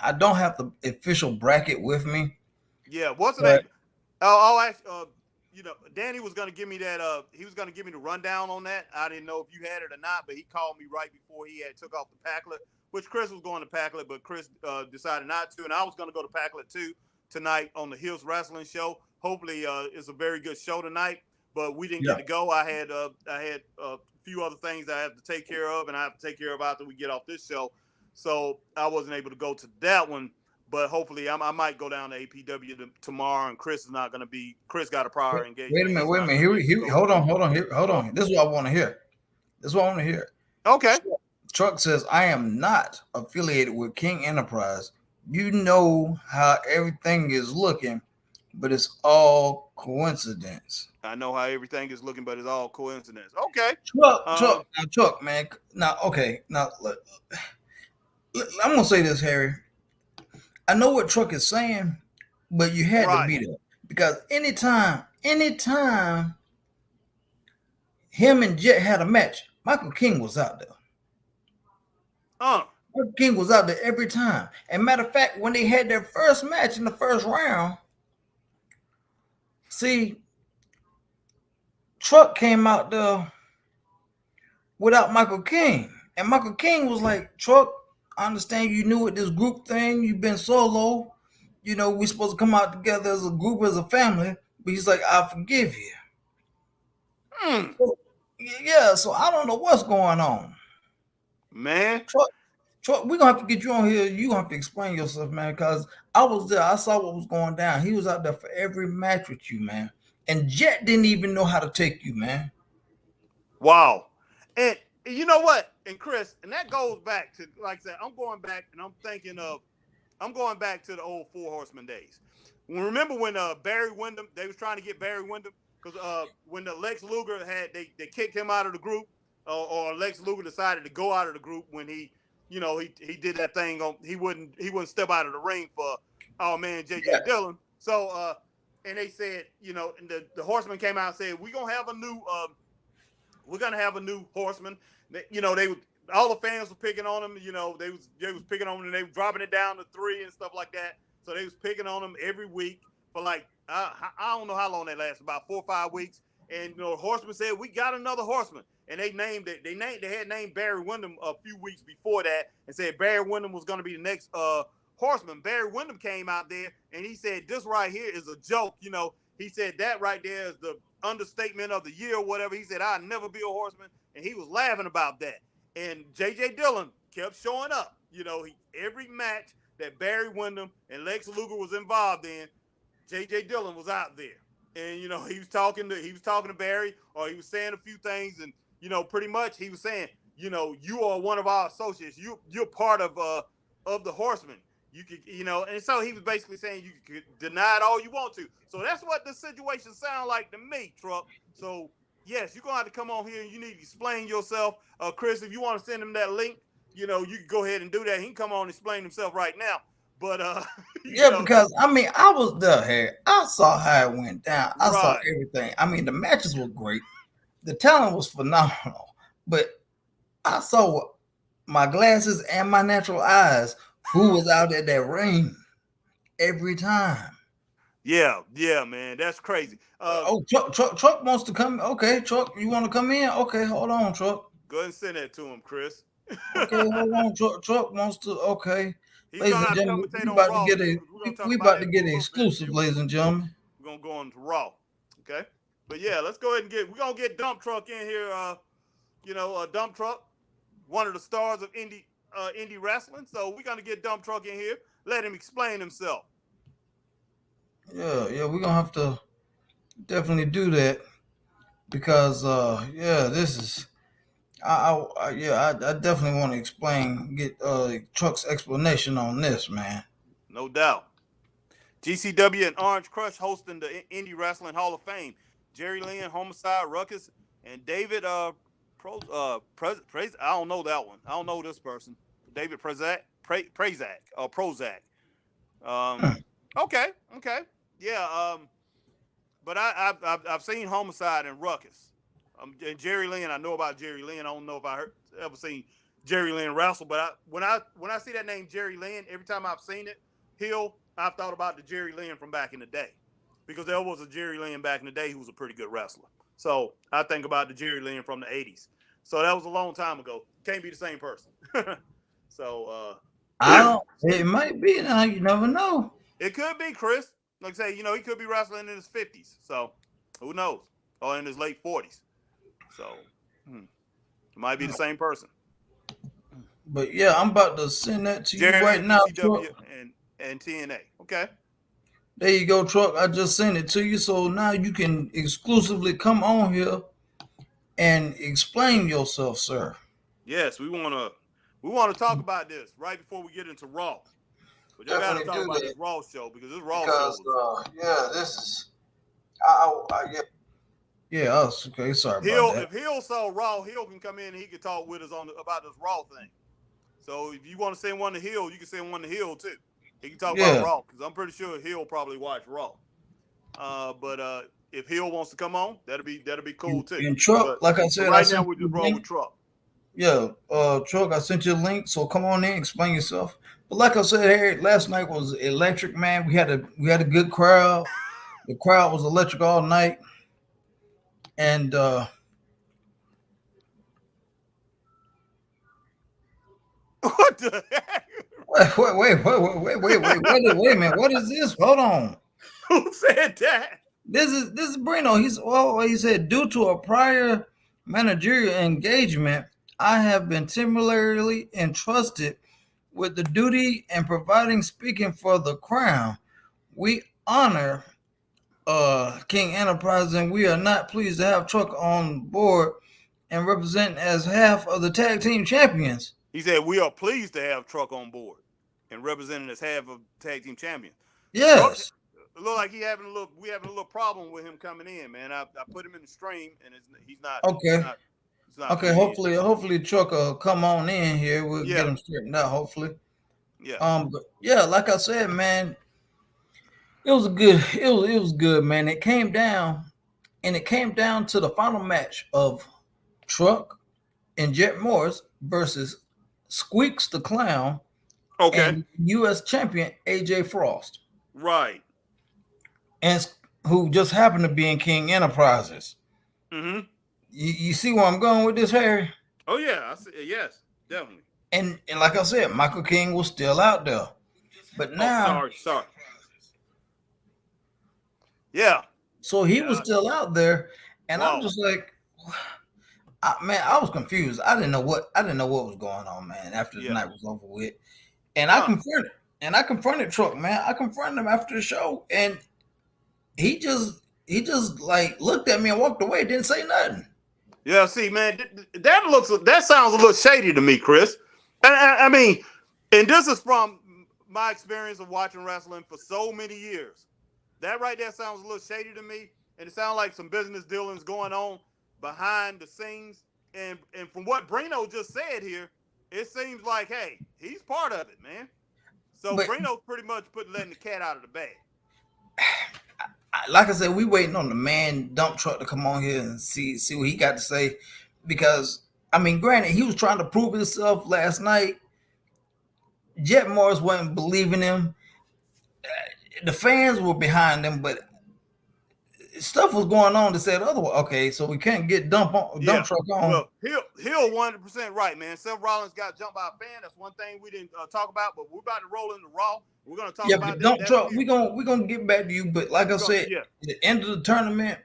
I don't have the official bracket with me, Yeah, what's the but name? I'll ask. Danny was gonna give me that. He was gonna give me the rundown on that. I didn't know if you had it or not, but he called me right before he had took off the Packlet, which Chris was going to Packlet, but Chris decided not to, and I was gonna go to Packlet too tonight on the Hills Wrestling Show. Hopefully, it's a very good show tonight, but we didn't yeah. get to go. I had a few other things I have to take care of, and I have to take care of after we get off this show, so I wasn't able to go to that one. But hopefully, I might go down to APW tomorrow, and Chris is not going to be. Chris got a prior Wait a engagement. minute. He's Wait a not minute. going to be able to Here. go. Hold on. This is what I want to hear. This is what I want to hear. Okay. Truck says, I am not affiliated with King Enterprise. You know how everything is looking, but it's all coincidence. I know how everything is looking, but it's all coincidence. Okay. Truck, man. Now, okay. Now, I'm going to say this, Harry. I know what Truck is saying, but you had to be there. Because anytime him and Jet had a match, Michael King was out there. Michael King was out there every time. And matter of fact, when they had their first match in the first round, see, Truck came out there without Michael King. And Michael King was like, Truck, I understand you knew it, this group thing, you've been solo. You know, we're supposed to come out together as a group, as a family. But he's like, I forgive you. So, yeah, so I don't know what's going on. Man. Truck, we're gonna have to get you on here. You're gonna have to explain yourself, man, because I was there. I saw what was going down. He was out there for every match with you, man. And Jet didn't even know how to take you, man. Wow. And you know what? And Chris, and that goes back to, like I said, I'm going back and I'm going back to the old Four Horsemen days. Remember when Barry Windham, they was trying to get Barry Windham because when the Lex Luger they kicked him out of the group, or Lex Luger decided to go out of the group when he did that thing on he wouldn't step out of the ring for our man JJ Dillon. So and they said, and the Horsemen came out and said, we're gonna have a new Horseman. They would, all the fans were picking on him. They was picking on him, and they were dropping it down to 3 and stuff like that. So they was picking on him every week for like I don't know how long that lasted, about 4 or 5 weeks. And Horseman said, we got another Horseman, and they named it. They had named Barry Windham a few weeks before that, and said Barry Windham was going to be the next Horseman. Barry Windham came out there, and he said, this right here is a joke. He said that right there is the understatement of the year or whatever. He said, I'll never be a Horseman, and he was laughing about that. And JJ Dillon kept showing up. Every match that Barry Windham and Lex Luger was involved in, JJ Dillon was out there. And he was talking to Barry, or he was saying a few things, and pretty much he was saying, you are one of our associates. You're part of the Horsemen. You could, and so he was basically saying you could deny it all you want to. So that's what the situation sounds like to me, Truck. So yes, you're gonna have to come on here and you need to explain yourself. Chris, if you want to send him that link, you can go ahead and do that. He can come on and explain himself right now. But because I was there, Harry. I saw how it went down. I saw everything. The matches were great. The talent was phenomenal. But I saw with my glasses and my natural eyes who was out at that ring every time. Yeah, man, that's crazy. Truck wants to come. Okay, Truck, you want to come in? Okay, hold on, Truck. Go ahead and send that to him, Chris. Okay, hold on. Truck wants to. Okay, ladies and gentlemen, we about to get an exclusive, ladies and gentlemen. We're gonna go on to Raw. Okay, but yeah, let's go ahead and we're gonna get Dump Truck in here. Dump Truck, one of the stars of indie wrestling. So we're gonna get Dump Truck in here. Let him explain himself. Yeah, we're gonna have to definitely do that because this is I definitely want to get Truck's explanation on this, man. No doubt. GCW and Orange Crush hosting the Indie Wrestling Hall of Fame. Jerry Lynn, Homicide, Ruckus, and David I don't know that one. I don't know this person. David Prazak or Prozac. Okay. Yeah. But I've seen Homicide and Ruckus. And Jerry Lynn, I know about Jerry Lynn. I don't know if ever seen Jerry Lynn wrestle, but when I see that name Jerry Lynn, every time I've seen it, I've thought about the Jerry Lynn from back in the day, because there was a Jerry Lynn back in the day who was a pretty good wrestler. So I think about the Jerry Lynn from the '80s. So that was a long time ago. Can't be the same person. So it might be now. You never know. It could be Chris. Like I say, he could be wrestling in his 50s. So who knows? Or in his late 40s. So it might be the same person. But yeah, I'm about to send that to Jerry you right now. TCW and TNA. Okay. There you go, Truck. I just sent it to you. So now you can exclusively come on here and explain yourself, sir. Yes, we want to talk about this right before we get into Raw. But you got to talk about this Raw show, because this Raw show this is okay. Sorry about that. If Hill saw Raw, Hill can come in and he can talk with us about this Raw thing. So if you want to send one to Hill, you can send one to Hill too. He can talk about Raw, because I'm pretty sure Hill probably watch Raw. But if Hill wants to come on, that'll be cool too. And Truck, like I said, right now we just roll with Truck. Yeah, Truck, I sent you a link, so come on in, explain yourself. But like I said, Harry, last night was electric, man. We had a good crowd. The crowd was electric all night, and what the heck? Wait a minute. What is this? Hold on. Who said that? This is Brino. He said, due to a prior managerial engagement, I have been temporarily entrusted with the duty and providing speaking for the crown. We honor King Enterprise, and we are not pleased to have Truck on board and represent as half of the tag team champions. He said we are pleased to have Truck on board and representing as half of tag team champions. Yes. It look like we having a little problem with him coming in, man. I put him in the stream, and he's not. Okay. He's not okay. Hopefully Truck will come on in here. We'll get him straightened out. Hopefully. Yeah. But yeah, like I said, man, it was good, man. It came down to the final match of Truck and Jet Morris versus Squeaks the Clown, and U.S. champion AJ Frost. Right. And who just happened to be in King Enterprises. Mm-hmm. You see where I'm going with this, Harry? Oh yeah, yes, definitely. And like I said, Michael King was still out there, but now, sorry. Yeah. So he was still out there, and I'm just like, I was confused. I didn't know what was going on, man. After the night was over with, and I confronted Truck, man. I confronted him after the show, and he just like looked at me and walked away. Didn't say nothing. Yeah, see, man, that sounds a little shady to me, Chris. I mean, and this is from my experience of watching wrestling for so many years. That right there sounds a little shady to me, and it sounds like some business dealings going on behind the scenes. And from what Brino just said here, it seems like, hey, he's part of it, man. So Brino's pretty much letting the cat out of the bag. Like I said, we waiting on the man dump truck to come on here and see what he got to say, because I mean, granted, he was trying to prove himself last night. Jet Morris wasn't believing him. The fans were behind him, but stuff was going on that said otherwise. Okay, so we can't get dump truck on. Well, Hill 100% right, man. Seth Rollins got jumped by a fan. That's one thing we didn't talk about, but we're about to roll into Raw. We're gonna talk about but dump truck. We're gonna get back to you. But like I said, at the end of the tournament,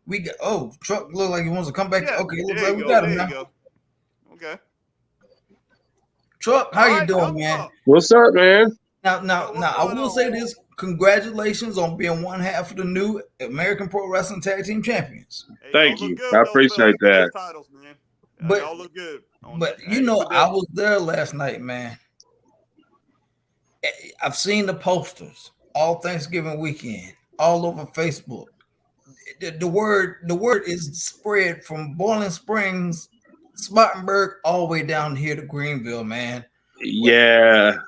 we got truck look like he wants to come back. Yeah, Okay, looks like we got him now. Okay. Truck, how you doing, man? What's up, man? Now, I will say this. Congratulations on being one half of the new American Pro Wrestling Tag Team Champions. Hey, thank you. I appreciate that. Titles, man. But y'all look good. But I was there last night, man. I've seen the posters all Thanksgiving weekend, all over Facebook. The word is spread from Boiling Springs Spartanburg all the way down here to Greenville, man. Yeah.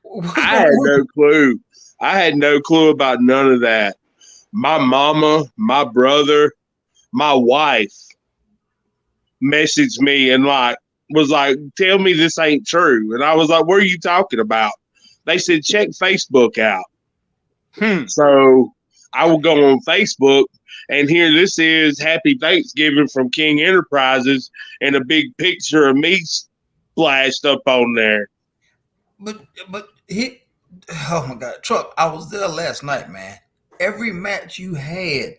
What's I going had on? no clue. I had no clue about none of that. My mama, my brother, my wife messaged me and was like, tell me this ain't true. And I was like, what are you talking about? They said, check Facebook out. So I will go on Facebook, and here this is Happy Thanksgiving from King Enterprises, and a big picture of me splashed up on there. But he, oh my God, Truck, I was there last night, man. Every match you had,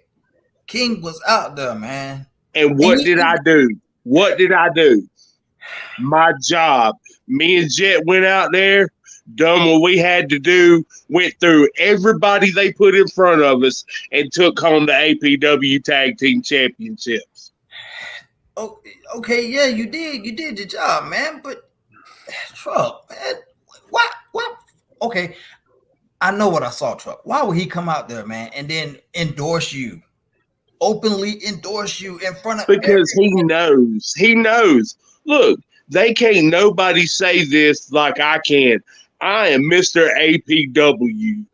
King was out there, man. And what did I do? What did I do? My job. Me and Jet went out there, done what we had to do, went through everybody they put in front of us, and took home the APW Tag Team Championships. Okay, yeah, you did your job, man. But Truck, man, what? Okay, I know what I saw, Truck. Why would he come out there, man, and then openly endorse you in front of? Because he knows. He knows. Look, they can't nobody say this like I can. I am Mr. APW.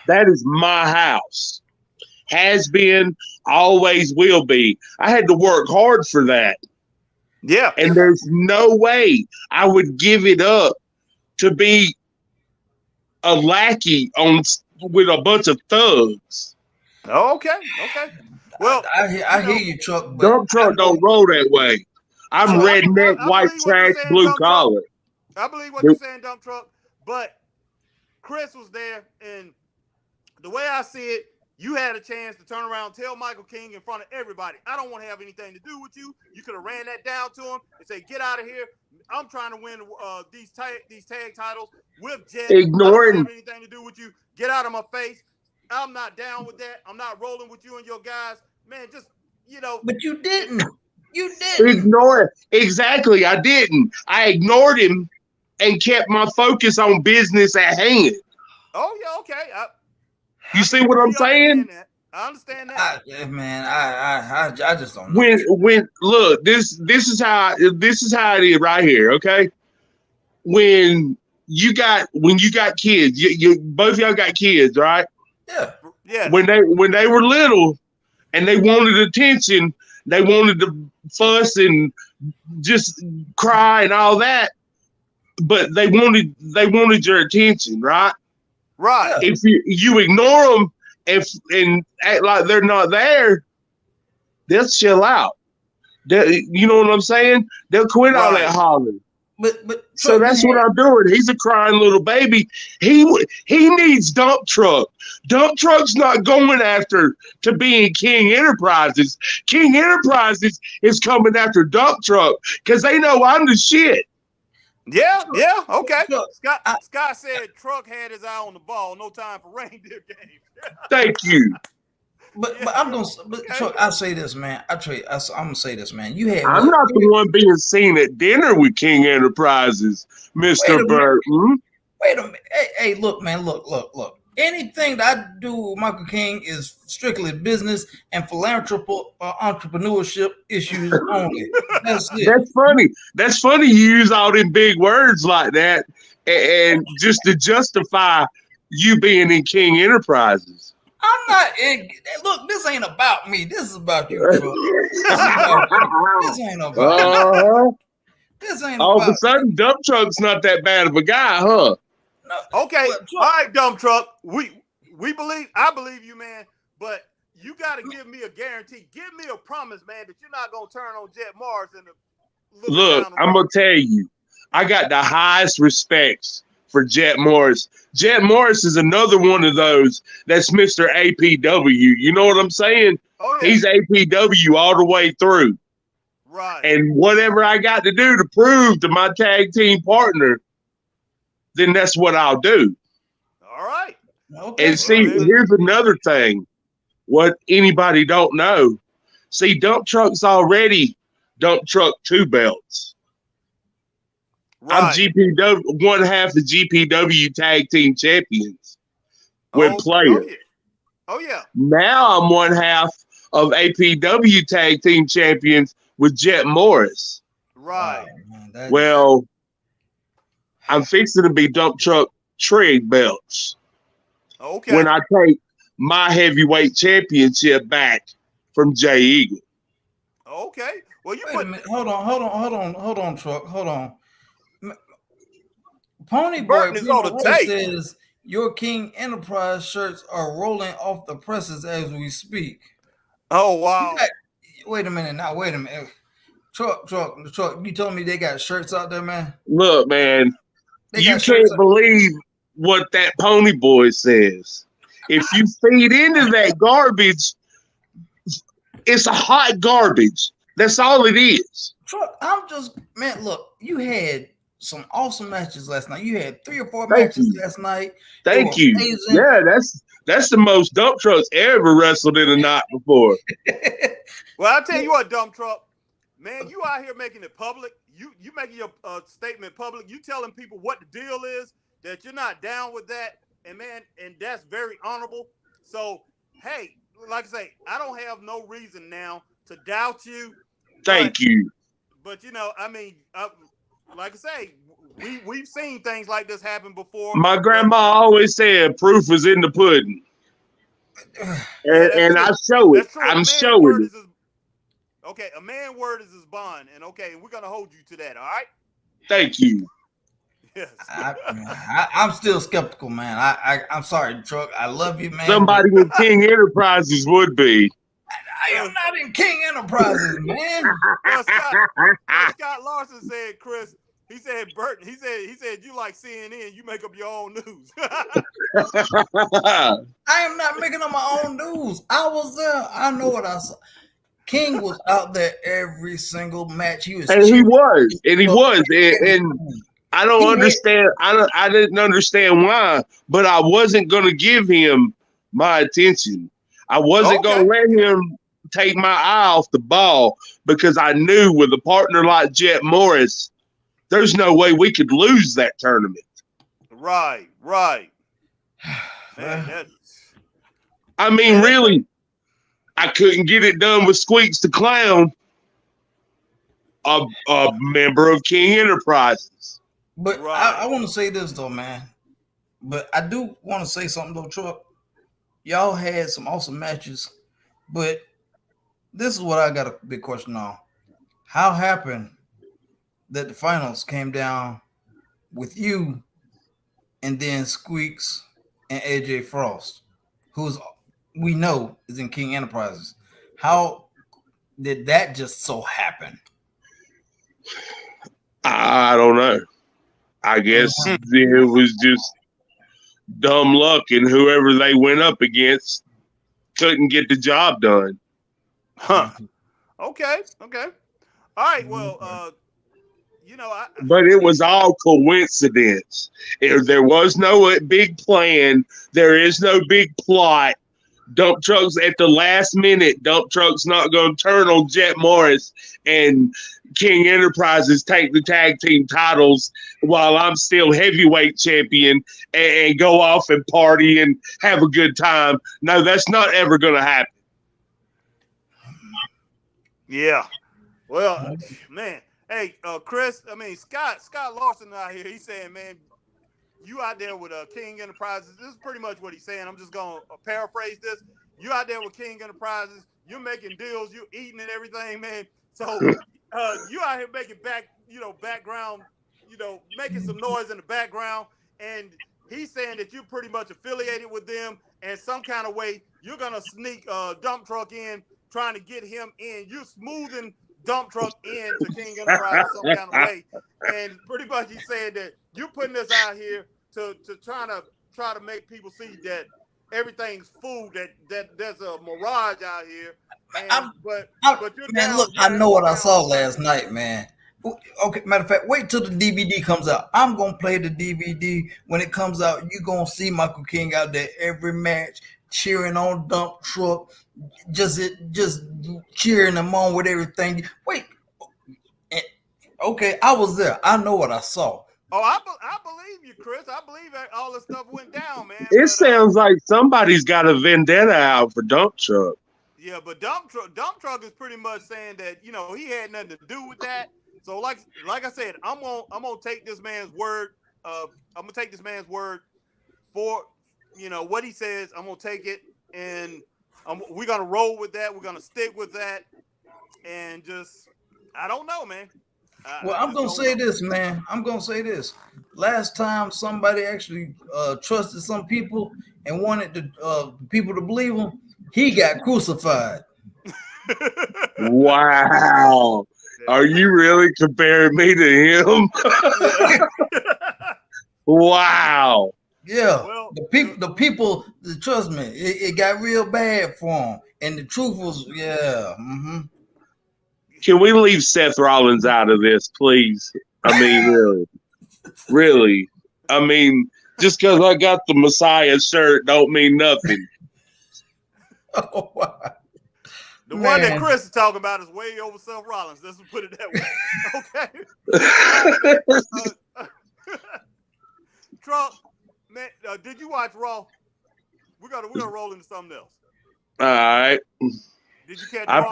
That is my house. Has been, always will be. I had to work hard for that. Yeah. And there's no way I would give it up to be a lackey with a bunch of thugs. Okay. Well, I hear you, Truck. But Dump truck don't roll that way. I'm redneck, I white believe what trash, you're saying, blue Dump Truck. collar. I believe what you're saying, Dump Truck. But Chris was there, and the way I see it, you had a chance to turn around and tell Michael King in front of everybody, I don't want to have anything to do with you. You could have ran that down to him and say, get out of here. I'm trying to win these tag titles with Jet. I don't have anything to do with you. Get out of my face. I'm not down with that. I'm not rolling with you and your guys. Man, just, But you didn't. You didn't. Ignore it. Exactly. I didn't. I ignored him and kept my focus on business at hand. Oh, yeah, okay. You see what I'm saying? I understand that. I just don't know. When look, this is how it is right here, okay? When you got kids, you both of y'all got kids, right? Yeah. When they were little and they wanted attention, they wanted to fuss and just cry and all that, but they wanted your attention, right? Right. If you ignore them and act like they're not there, they'll chill out. You know what I'm saying? They'll quit all that hollering. But so that's what I'm doing. He's a crying little baby. He needs Dump Truck. Dump Truck's not going after to be in King Enterprises. King Enterprises is coming after Dump Truck because they know I'm the shit. Yeah, okay. Scott said Truck had his eye on the ball. No time for reindeer games. Thank you. But I'm gonna. Truck, I say this, man. I'm gonna say this, man. I'm not the one being seen at dinner with King Enterprises, Mr. Burton. Wait a minute. Hey, look, man. Look. Anything that I do with Michael King is strictly business and philanthropic entrepreneurship issues only. That's it. That's funny. That's funny you use all them big words like that and just to justify you being in King Enterprises. I'm not in. Look, this ain't about me. This is about you, bro. This ain't about me. This ain't all about of a sudden, Dump Truck's not that bad of a guy, huh? No. Okay. All right, Dump Truck. I believe you, man. But you got to give me a guarantee. Give me a promise, man, that you're not gonna turn on Jet Mars and look. I'm gonna tell you, I got the highest respects for Jet Morris. Jet Morris is another one of those that's Mr. APW. You know what I'm saying? Oh, yeah. He's APW all the way through. Right. And whatever I got to do to prove to my tag team partner, then that's what I'll do. All right. Okay. And see, here's another thing. What anybody don't know. See, Dump Truck's already Dump Truck 2 belts. Right. I'm GPW, one half the GPW Tag Team Champions with players. Oh yeah. Now I'm one half of APW Tag Team Champions with Jet Morris. Right. Man, Well, I'm fixing to be dump truck trig belts Okay. when I take my heavyweight championship back from Jay Eagle. Okay. Well, you wait put a minute. Hold on, truck. Hold on. Pony Boy Burton is on the Bruno tape. says your King Enterprise shirts are rolling off the presses as we speak. Oh wow. Wait a minute now. Wait a minute. Truck. You told me they got shirts out there, man. Look, man, They you got shirts can't believe what that Pony Boy says. If you feed into that garbage, it's a hot garbage. That's all it is. Truck, I'm just, man, look, you had some awesome matches last night. You had 3 or 4 Thank matches you. last night. Thank you. Amazing. Yeah, that's the most dump trucks ever wrestled in a night before. Well, I'll tell you what, dump truck, man, you out here making it public. You making your statement public. You telling people what the deal is, that you're not down with that, and man, and that's very honorable. So, hey, like I say, I don't have no reason now to doubt you. Thank you. But you know, I mean, like I say, we've seen things like this happen before. My grandma always said proof is in the pudding. And I show it. I'm showing it. Okay, a man word is his bond, and okay, we're gonna hold you to that. All right. Thank you. Yes. I'm still skeptical, man. I'm sorry, Truck. I love you, man. Somebody with King Enterprises would be. I am not in King Enterprises, man. Well, Scott Larson said, Chris. He said, Burton. He said, you like CNN. You make up your own news. I am not making up my own news. I was there. I know what I saw. King was out there every single match. He was, and he was, and I don't understand. I didn't understand why, but I wasn't going to give him my attention. I wasn't going to let him take my eye off the ball because I knew with a partner like Jet Morris, there's no way we could lose that tournament. Right. Man, I mean, really, I couldn't get it done with Squeaks the Clown, a member of King Enterprises. But I want to say this, though, man. But I do want to say something, though, Truck. Y'all had some awesome matches, but this is what I got a big question on. How happened that the finals came down with you and then Squeaks and AJ Frost, who's we know is in King Enterprises? How did that just so happen? I don't know. I guess it was just dumb luck, and whoever they went up against couldn't get the job done. Huh. Okay. All right. Well, but it was all coincidence. There was no big plan. There is no big plot. Dump trucks at the last minute. Dump trucks not going to turn on Jet Morris and King Enterprises take the tag team titles while I'm still heavyweight champion and go off and party and have a good time. No, that's not ever going to happen. Yeah. Well, man. Hey, Chris. I mean, Scott Larson out here. He's saying, man, you out there with King Enterprises. This is pretty much what he's saying. I'm just gonna paraphrase this. You out there with King Enterprises. You're making deals. You're eating and everything, man. So you out here making background, making some noise in the background. And he's saying that you're pretty much affiliated with them, and some kind of way you're gonna sneak Dump Truck in, trying to get him in. You're smoothing Dump Truck into King Enterprise some kind of way, and pretty much he's saying that you're putting this out here to try to make people see that everything's food, that there's a mirage out here. And, but you're man, look, I know what I saw last night, man. Okay, matter of fact, wait till the DVD comes out. I'm gonna play the DVD when it comes out. You're gonna see Michael King out there every match, cheering on Dump Truck, just cheering them on with everything. Wait, okay, I was there. I know what I saw. Oh, I believe you, Chris. I believe that all this stuff went down, man. It sounds like somebody's got a vendetta out for Dump Truck. Yeah, but dump truck is pretty much saying that he had nothing to do with that. So like I said, I'm gonna take this man's word. I'm gonna take this man's word for what he says. I'm gonna take it, and we're gonna roll with that. We're gonna stick with that, and just I don't know, man. Well, I I'm just gonna don't say know. this, man. I'm gonna say this. Last time somebody actually trusted some people and wanted people to believe him, he got crucified. Wow. Are you really comparing me to him? Yeah. Wow. Yeah, Well, the people, trust me, it got real bad for him, and the truth was, yeah. Can we leave Seth Rollins out of this, please? I mean, really. Really. I mean, just because I got the Messiah shirt don't mean nothing. Oh, wow. the one that Man. Chris is talking about is way over Seth Rollins. Let's put it that way. Okay. Trump, man, did you watch Raw? We're gonna roll into something else. All right. Did you catch I Raw?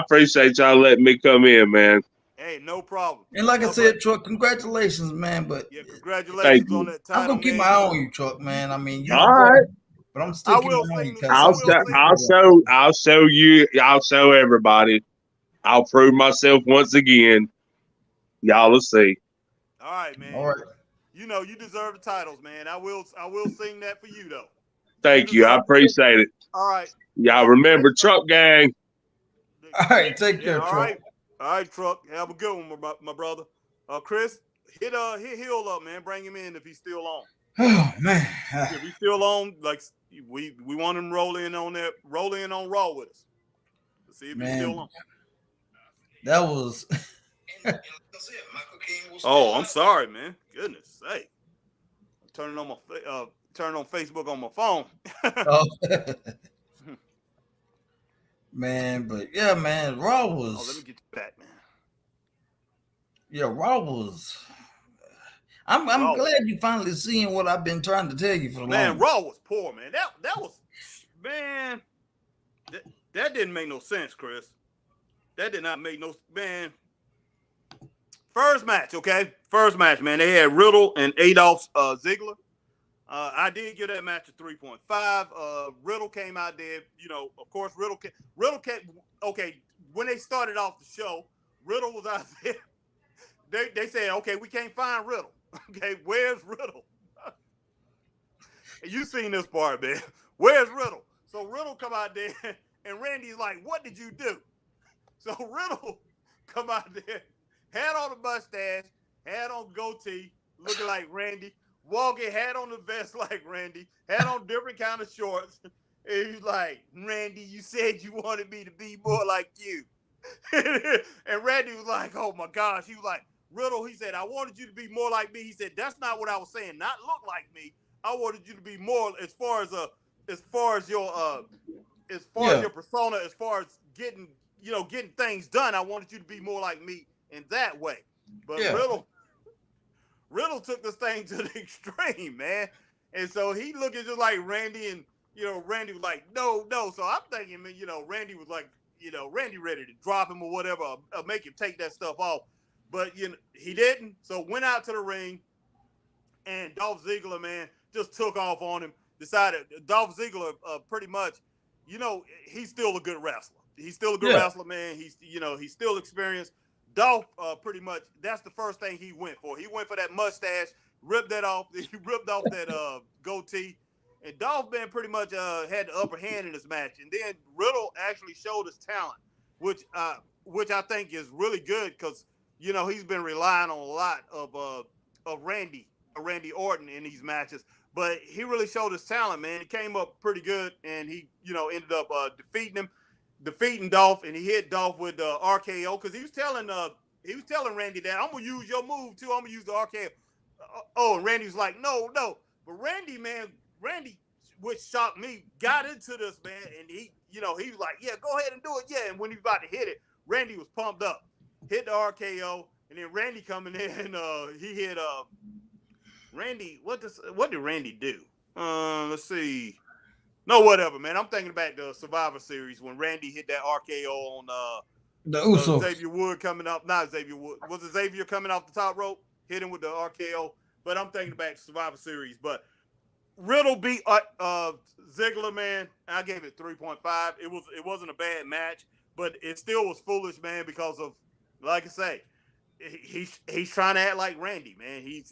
appreciate y'all letting me come in, man. Hey, no problem. And like I said, Truck, congratulations, man. But Yeah, Thank congratulations on you. that I'm title, gonna keep man. my eye on you, Truck, man. I mean, you the All boy, right. but I'm still I keeping will my eye on sing you. this. 'Cause I I will see- sing. I'll show you. I'll show everybody. I'll prove myself once again. Y'all will see. All right, man. All right. You deserve the titles, man. I will sing that for you though. Thank you. I deserve it. appreciate it. All right. Y'all remember Chris, Truck Gang. All right, take care, all Truck. right. All right, Truck. Have a good one, my brother. Chris, hit Hill up, man. Bring him in if he's still on. Oh man. If he's still on, like we want him to roll in on Raw with us. Let's see if he's still on. That was Oh, I'm sorry, man. Goodness sake. I'm turning on Facebook on my phone. oh. Man, but yeah, man, Raw was. Oh, let me get you back, man. Yeah, Raw was. I'm Raw. glad you finally seeing what I've been trying to tell you for Man, long. Raw was poor, man. That was, man. That didn't make no sense, Chris. That did not make no, man. First match, okay? First match, man. They had Riddle and Adolf Ziggler. I did give that match a 3.5. Riddle came out there, of course, Riddle came, okay, when they started off the show, Riddle was out there. They said, okay, we can't find Riddle. Okay, where's Riddle? And you seen this part, man. Where's Riddle? So Riddle come out there, and Randy's like, what did you do? So Riddle come out there, had on a mustache, had on goatee, looking like Randy, walking, had on the vest like Randy, had on different kind of shorts. And he's like, Randy, you said you wanted me to be more like you. And Randy was like, oh my gosh. He was like, Riddle, he said, I wanted you to be more like me. He said, that's not what I was saying. Not look like me. I wanted you to be more as far as your persona, as far as getting things done. I wanted you to be more like me in that way. But Riddle took this thing to the extreme, man. And so he looking just like Randy, and Randy was like, no. So I'm thinking, man, Randy was like, Randy ready to drop him or whatever, or make him take that stuff off. But he didn't. So went out to the ring, and Dolph Ziggler, man, just took off on him. Decided Dolph Ziggler pretty much, he's still a good wrestler. He's still a good wrestler, man. He's still experienced. Dolph pretty much, that's the first thing he went for. He went for that mustache, ripped that off. He ripped off that goatee. And Dolph, man, pretty much had the upper hand in this match. And then Riddle actually showed his talent, which I think is really good, because he's been relying on a lot of Randy Orton in these matches. But he really showed his talent, man. He came up pretty good, and he ended up defeating Dolph, and he hit Dolph with the RKO, because he was telling Randy that I'm gonna use your move too. I'm gonna use the RKO. And Randy was like, no. But Randy, which shocked me, got into this, man, and he was like, yeah, go ahead and do it, yeah. And when he was about to hit it, Randy was pumped up, hit the RKO, and then Randy coming in, and he hit Randy. What did Randy do? Let's see. No, whatever, man. I'm thinking back to Survivor Series when Randy hit that RKO on The Usos. Xavier Wood coming up. Not Xavier Wood. Was it Xavier coming off the top rope? Hit him with the RKO. But I'm thinking back to Survivor Series. But Riddle beat Ziggler, man. I gave it 3.5. It wasn't a bad match, but it still was foolish, man, because of, like I say, he's trying to act like Randy, man. He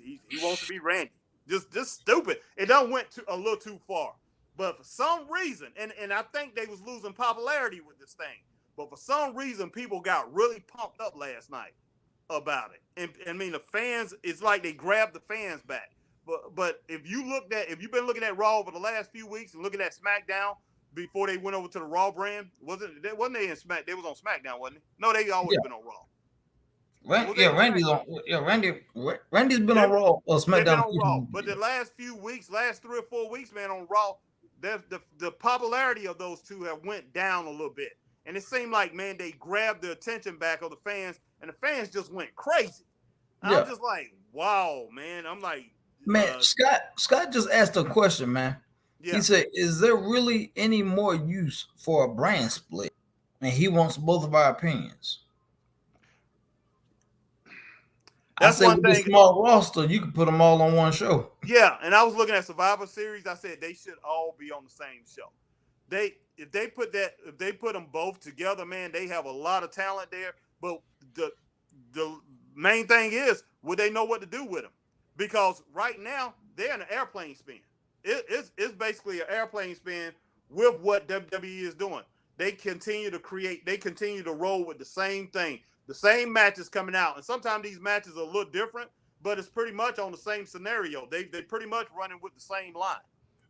wants to be Randy. Just stupid. It done went a little too far. But for some reason, and I think they was losing popularity with this thing, but for some reason, people got really pumped up last night about it. And I mean, the fans, it's like they grabbed the fans back. But if you've been looking at Raw over the last few weeks and looking at SmackDown before they went over to the Raw brand, wasn't they in Smack? They was on SmackDown, wasn't it? No, they always been on Raw. Randy's been on Raw or SmackDown. They've been on Raw, but the last 3 or 4 weeks, man, on Raw, the popularity of those two have went down a little bit, and it seemed like, man, they grabbed the attention back of the fans, and the fans just went crazy. I'm just like, wow, man. I'm like, man, Scott just asked a question, man. Yeah. He said, "Is there really any more use for a brand split?" And he wants both of our opinions. That's I said, with this small roster, you can put them all on one show. Yeah, and I was looking at Survivor Series. I said they should all be on the same show. If they put them both together, man, they have a lot of talent there. But the main thing is, would they know what to do with them? Because right now they're in an airplane spin. It's basically an airplane spin with what WWE is doing. They continue to create. They continue to roll with the same thing. The same matches coming out, and sometimes these matches are a little different, but it's pretty much on the same scenario. They pretty much running with the same line.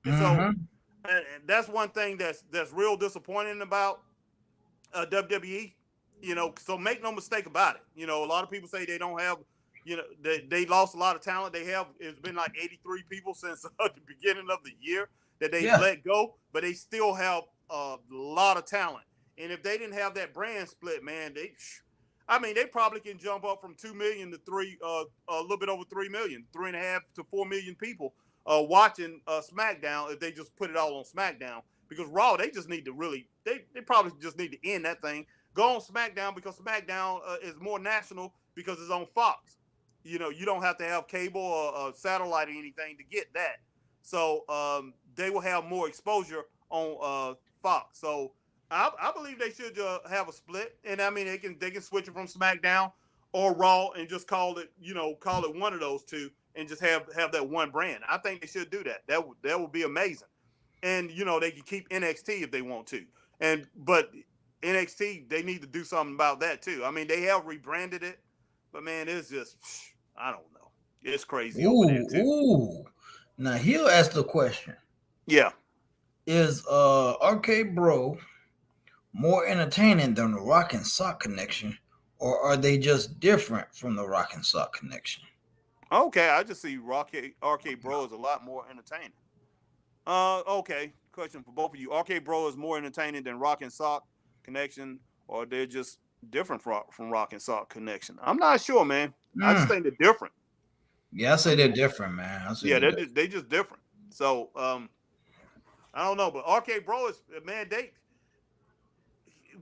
And so, and that's one thing that's real disappointing about WWE. You know, so make no mistake about it. You know, a lot of people say they don't have. You know, they lost a lot of talent. It's been like 83 people since the beginning of the year that they let go, but they still have a lot of talent. And if they didn't have that brand split, man, they probably can jump up from 2 million to a little bit over 3 million, 3.5 to 4 million people watching SmackDown if they just put it all on SmackDown. Because Raw, they just need to they probably just need to end that thing. Go on SmackDown because SmackDown is more national because it's on Fox. You know, you don't have to have cable or satellite or anything to get that. So they will have more exposure on Fox. So I believe they should have a split, and I mean they can switch it from SmackDown or Raw and just call it one of those two and just have that one brand. I think they should do that. That would be amazing, and they can keep NXT if they want to, but NXT they need to do something about that too. I mean they have rebranded it, but man, it's just I don't know. It's crazy over there too. Now he'll ask the question. Yeah, is RK Bro more entertaining than the Rock and Sock Connection, or are they just different from the Rock and Sock Connection? Okay, I just see RK Bro is a lot more entertaining. Okay, question for both of you. RK Bro is more entertaining than Rock and Sock Connection, or they're just different from Rock and Sock Connection? I'm not sure, man. I just think they're different. Yeah, I say they're different, man. They're just different. So, I don't know, but RK Bro is, man,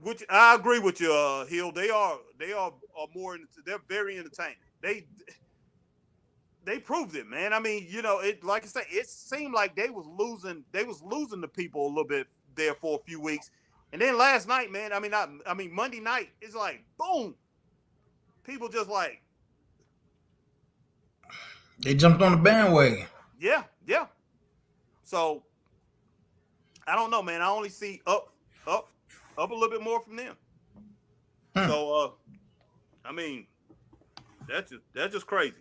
which I agree with you, Hill. They are more. They're very entertaining. They proved it, man. I mean, like I say, it seemed like they was losing the people a little bit there for a few weeks, and then last night, man. I mean, Monday night is like boom. People just like they jumped on the bandwagon. Yeah. So I don't know, man. I only see up a little bit more from them. So I mean, that's just crazy.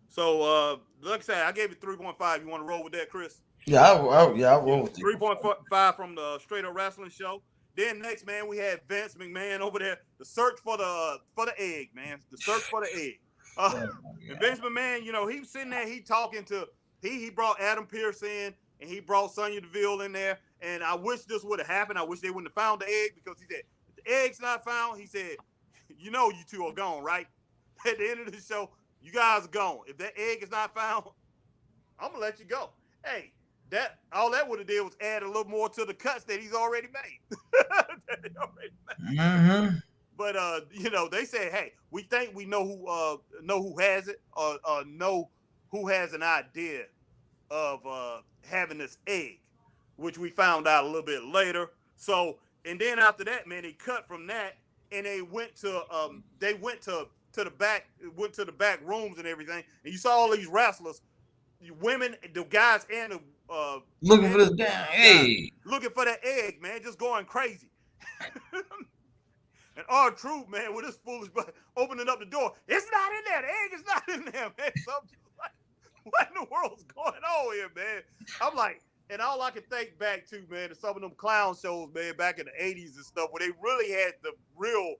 So like I said, I gave it 3.5. You want to roll with that, Chris? Yeah, I'll roll with it. 3.5 from the Straight Up Wrestling Show. Then next, man, we had Vince McMahon over there. The search for the egg, man. The search for the egg. And Vince McMahon, he was sitting there. He brought Adam Pearce in, and he brought Sonya Deville in there. And I wish this would have happened. I wish they wouldn't have found the egg, because he said, if the egg's not found, he said, you two are gone, right? At the end of the show, you guys are gone. If that egg is not found, I'm going to let you go. Hey, that all that would have did was add a little more to the cuts that he's already made. Mm-hmm. But they said, hey, we think we know who has it, or know who has an idea of having this egg, which we found out a little bit later. So, and then after that, man, they cut from that and they went to the back rooms and everything. And you saw all these wrestlers, women, the guys, and the looking for this damn egg, looking for that egg, man, just going crazy. And R-Truth, man, with his foolish butt opening up the door, it's not in there. The egg is not in there, man. So I'm just like, what in the world's going on here, man? I'm like, and all I can think back to, man, is some of them clown shows, man, back in the 80s and stuff, where they really had the real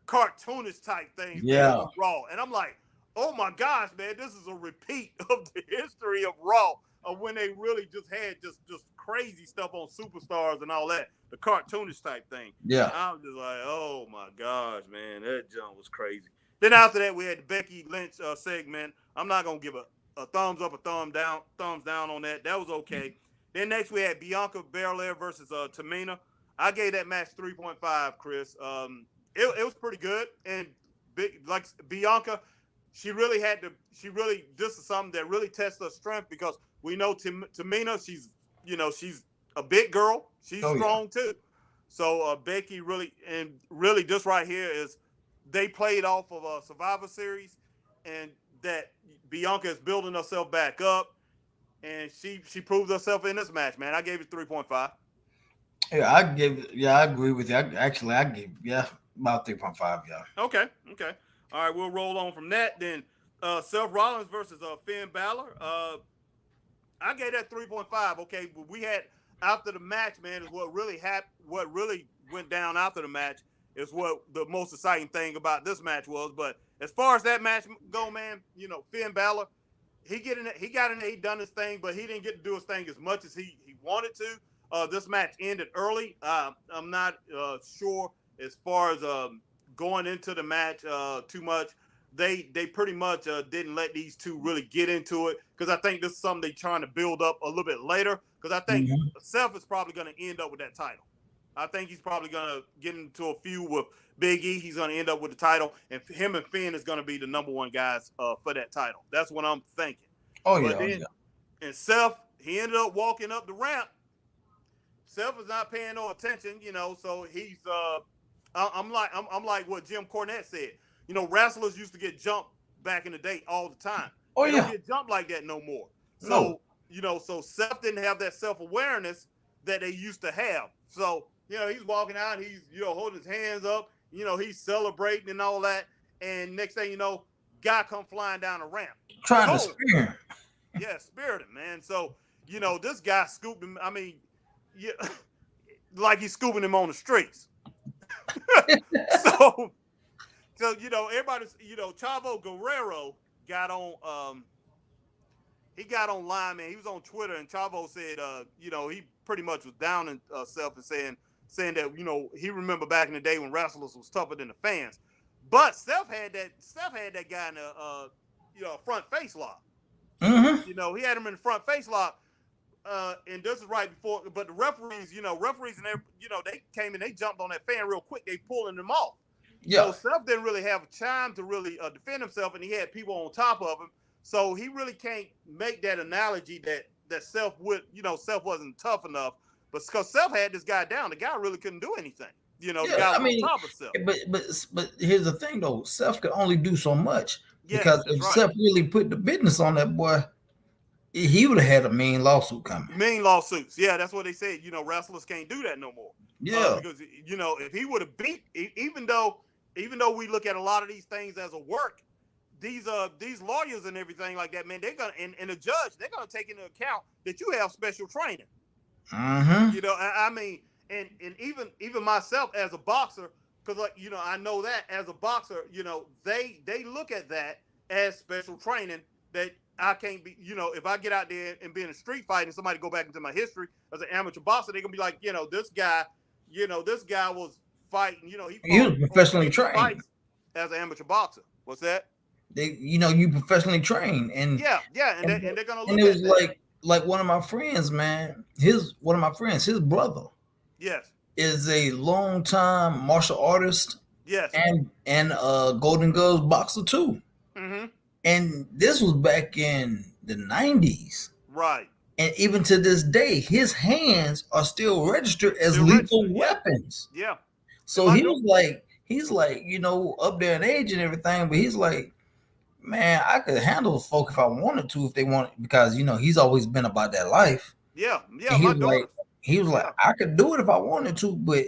cartoonish type things, man, on Raw. And I'm like, oh my gosh, man, this is a repeat of the history of Raw, of when they really just had just crazy stuff on Superstars and all that, the cartoonish type thing. Yeah. I'm just like, oh my gosh, man, that jump was crazy. Then after that, we had the Becky Lynch segment. I'm not gonna give a thumbs up, a thumbs down on that. That was okay. Then next we had Bianca Belair versus Tamina. I gave that match 3.5, Chris. It was pretty good, and like Bianca, this is something that really tests her strength, because we know Tamina, she's a big girl. She's strong too. So Becky really this right here is they played off of a Survivor Series, and that Bianca is building herself back up, and she proved herself in this match, man. I gave it 3.5. Yeah, I agree with you. I gave about 3.5. Yeah. Okay. All right, we'll roll on from that. Then Seth Rollins versus Finn Balor. I gave that 3.5. Okay, but we had after the match, man, is what really happened. What really went down after the match is what the most exciting thing about this match was. But as far as that match go, man, Finn Balor, he got in there, he done his thing, but he didn't get to do his thing as much as he wanted to. This match ended early. I'm not sure as far as going into the match too much. They pretty much didn't let these two really get into it, because I think this is something they're trying to build up a little bit later, because I think Seth is probably going to end up with that title. I think he's probably going to get into a feud with Big E. He's going to end up with the title, and him and Finn is going to be the number one guys for that title. That's what I'm thinking. And Seth, he ended up walking up the ramp. Seth is not paying no attention, so he's I'm like what Jim Cornette said. Wrestlers used to get jumped back in the day all the time. They don't get jumped like that no more. So, so Seth didn't have that self-awareness that they used to have. So, he's walking out, he's, holding his hands up, he's celebrating and all that. And next thing you know, guy come flying down the ramp. Trying to spear him. Yeah, speared him, man. So, this guy scooped him. I mean, like he's scooping him on the streets. So everybody's, Chavo Guerrero got on, he got online, man. He was on Twitter, and Chavo said, he pretty much was down in Seth and saying that, he remember back in the day when wrestlers was tougher than the fans. But Seth had that guy in a front face lock. Mm-hmm. He had him in the front face lock. And this is right before, but the referees and they came in, they jumped on that fan real quick. They pulling them off. Yeah. So Seth didn't really have time to really defend himself, and he had people on top of him. So he really can't make that analogy that Seth Seth wasn't tough enough. But because Seth had this guy down, the guy really couldn't do anything. The guy was on top of Seth. But here's the thing though, Seth could only do so much, because if Seth really put the business on that boy, he would have had a mean lawsuit coming. Mean lawsuits. Yeah, that's what they said. Wrestlers can't do that no more. Yeah. Because, if he would have beat, even though we look at a lot of these things as a work, these lawyers and everything like that, man, they're going to, and the judge, they're going to take into account that you have special training. Mm-hmm. I mean, and even myself as a boxer, because, I know that as a boxer, they look at that as special training that I can't be, if I get out there and be in a street fight and somebody go back into my history as an amateur boxer, they're gonna be like, this guy was fighting, he was professionally trained as an amateur boxer. What's that? You professionally trained, and and they're gonna look and it was at that. like like one of my friends, man. His brother Yes. is a long-time martial artist Yes. and Golden Gloves boxer too. Mm-hmm. And this was back in the 90s. Right. And even to this day, his hands are still registered as Still lethal registered. Yeah. weapons. Yeah. And So he's like, you know, up there in age and everything, but he's like, man, I could handle folk if I wanted to, if they wanted, because you know, he's always been about that life. Yeah. Yeah. And My daughters. he was like, Yeah. I could do it if I wanted to, but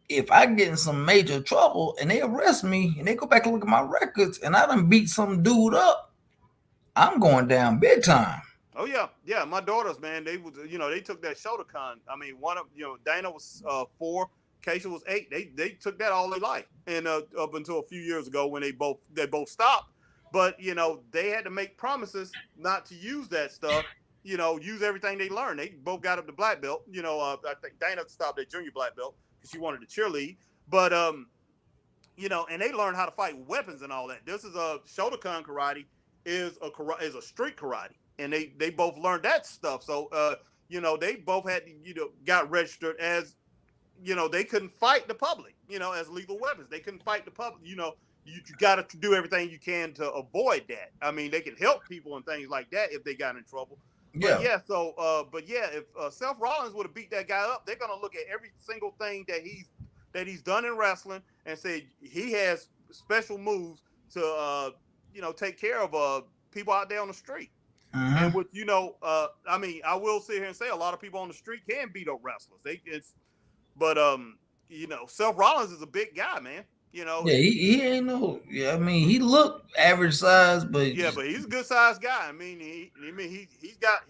if I get in some major trouble and they arrest me and they go back and look at my records and I done beat some dude up, I'm going down big time. Oh yeah, yeah. My daughters, man, they was, you know, they took that Shotokan. I mean, one of, you know, Dana was 4, Keisha was 8. They took that all their life, and up until a few years ago when they both stopped. But you know, they had to make promises not to use that stuff. You know, use everything they learned. They both got up to black belt. You know, I think Dana stopped at junior black belt because she wanted to cheerlead. But you know, and they learned how to fight with weapons and all that. This is a Shotokan karate is a street karate, and they both learned that stuff. So you know, they both had, you know, got registered as, you know, they couldn't fight the public, you know, as lethal weapons. They couldn't fight the public. You know, you got to do everything you can to avoid that. I mean, they can help people and things like that if they got in trouble. Yeah. But yeah, so but yeah, if Seth Rollins would have beat that guy up, they're gonna look at every single thing that he's done in wrestling and say he has special moves to you know, take care of people out there on the street. Mm-hmm. And with, you know, I mean, I will sit here and say a lot of people on the street can beat up wrestlers. But you know, Seth Rollins is a big guy, man. You know, Yeah, he ain't no. Yeah, I mean, he looked average size, but yeah, but he's a good sized guy. I mean, he's got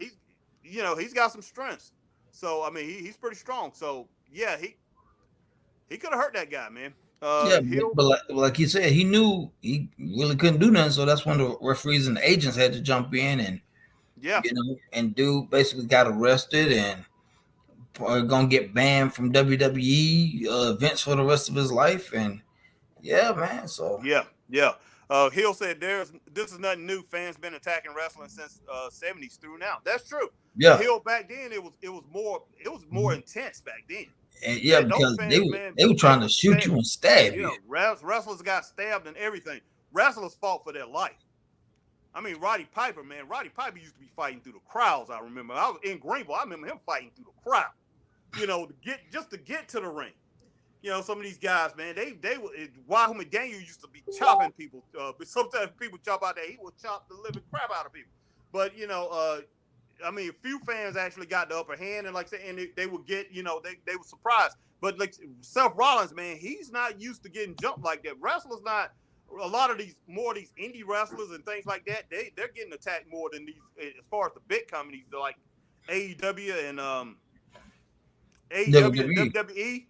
you know, he's got some strengths. So I mean, he's pretty strong. So yeah, he could have hurt that guy, man. yeah, but like you said, he knew he really couldn't do nothing. So that's when the referees and the agents had to jump in, and yeah, you know, and dude basically got arrested and gonna get banned from WWE events for the rest of his life. And yeah, man. So yeah. Hill said this is nothing new. Fans been attacking wrestling since 70s through now. That's true. yeah, But Hill back then it was more intense back then. and yeah, Man, because fans, they were trying to shoot you and stab you. Yeah, wrestlers got stabbed and everything. Wrestlers fought for their life. I mean, Roddy Piper used to be fighting through the crowds. I remember. I was in Greenville. I remember him fighting through the crowd. You know, to get to the ring. You know, some of these guys, man, they were. Wahoo McDaniel used to be chopping people. But sometimes people chop out there, he would chop the living crap out of people. But you know, I mean, a few fans actually got the upper hand, and like I said, and they would get, you know, they were surprised. But like Seth Rollins, man, he's not used to getting jumped like that. Wrestlers not. A lot of these indie wrestlers and things like that, they're getting attacked more than these, as far as the big companies, they're like AEW and AEW and WWE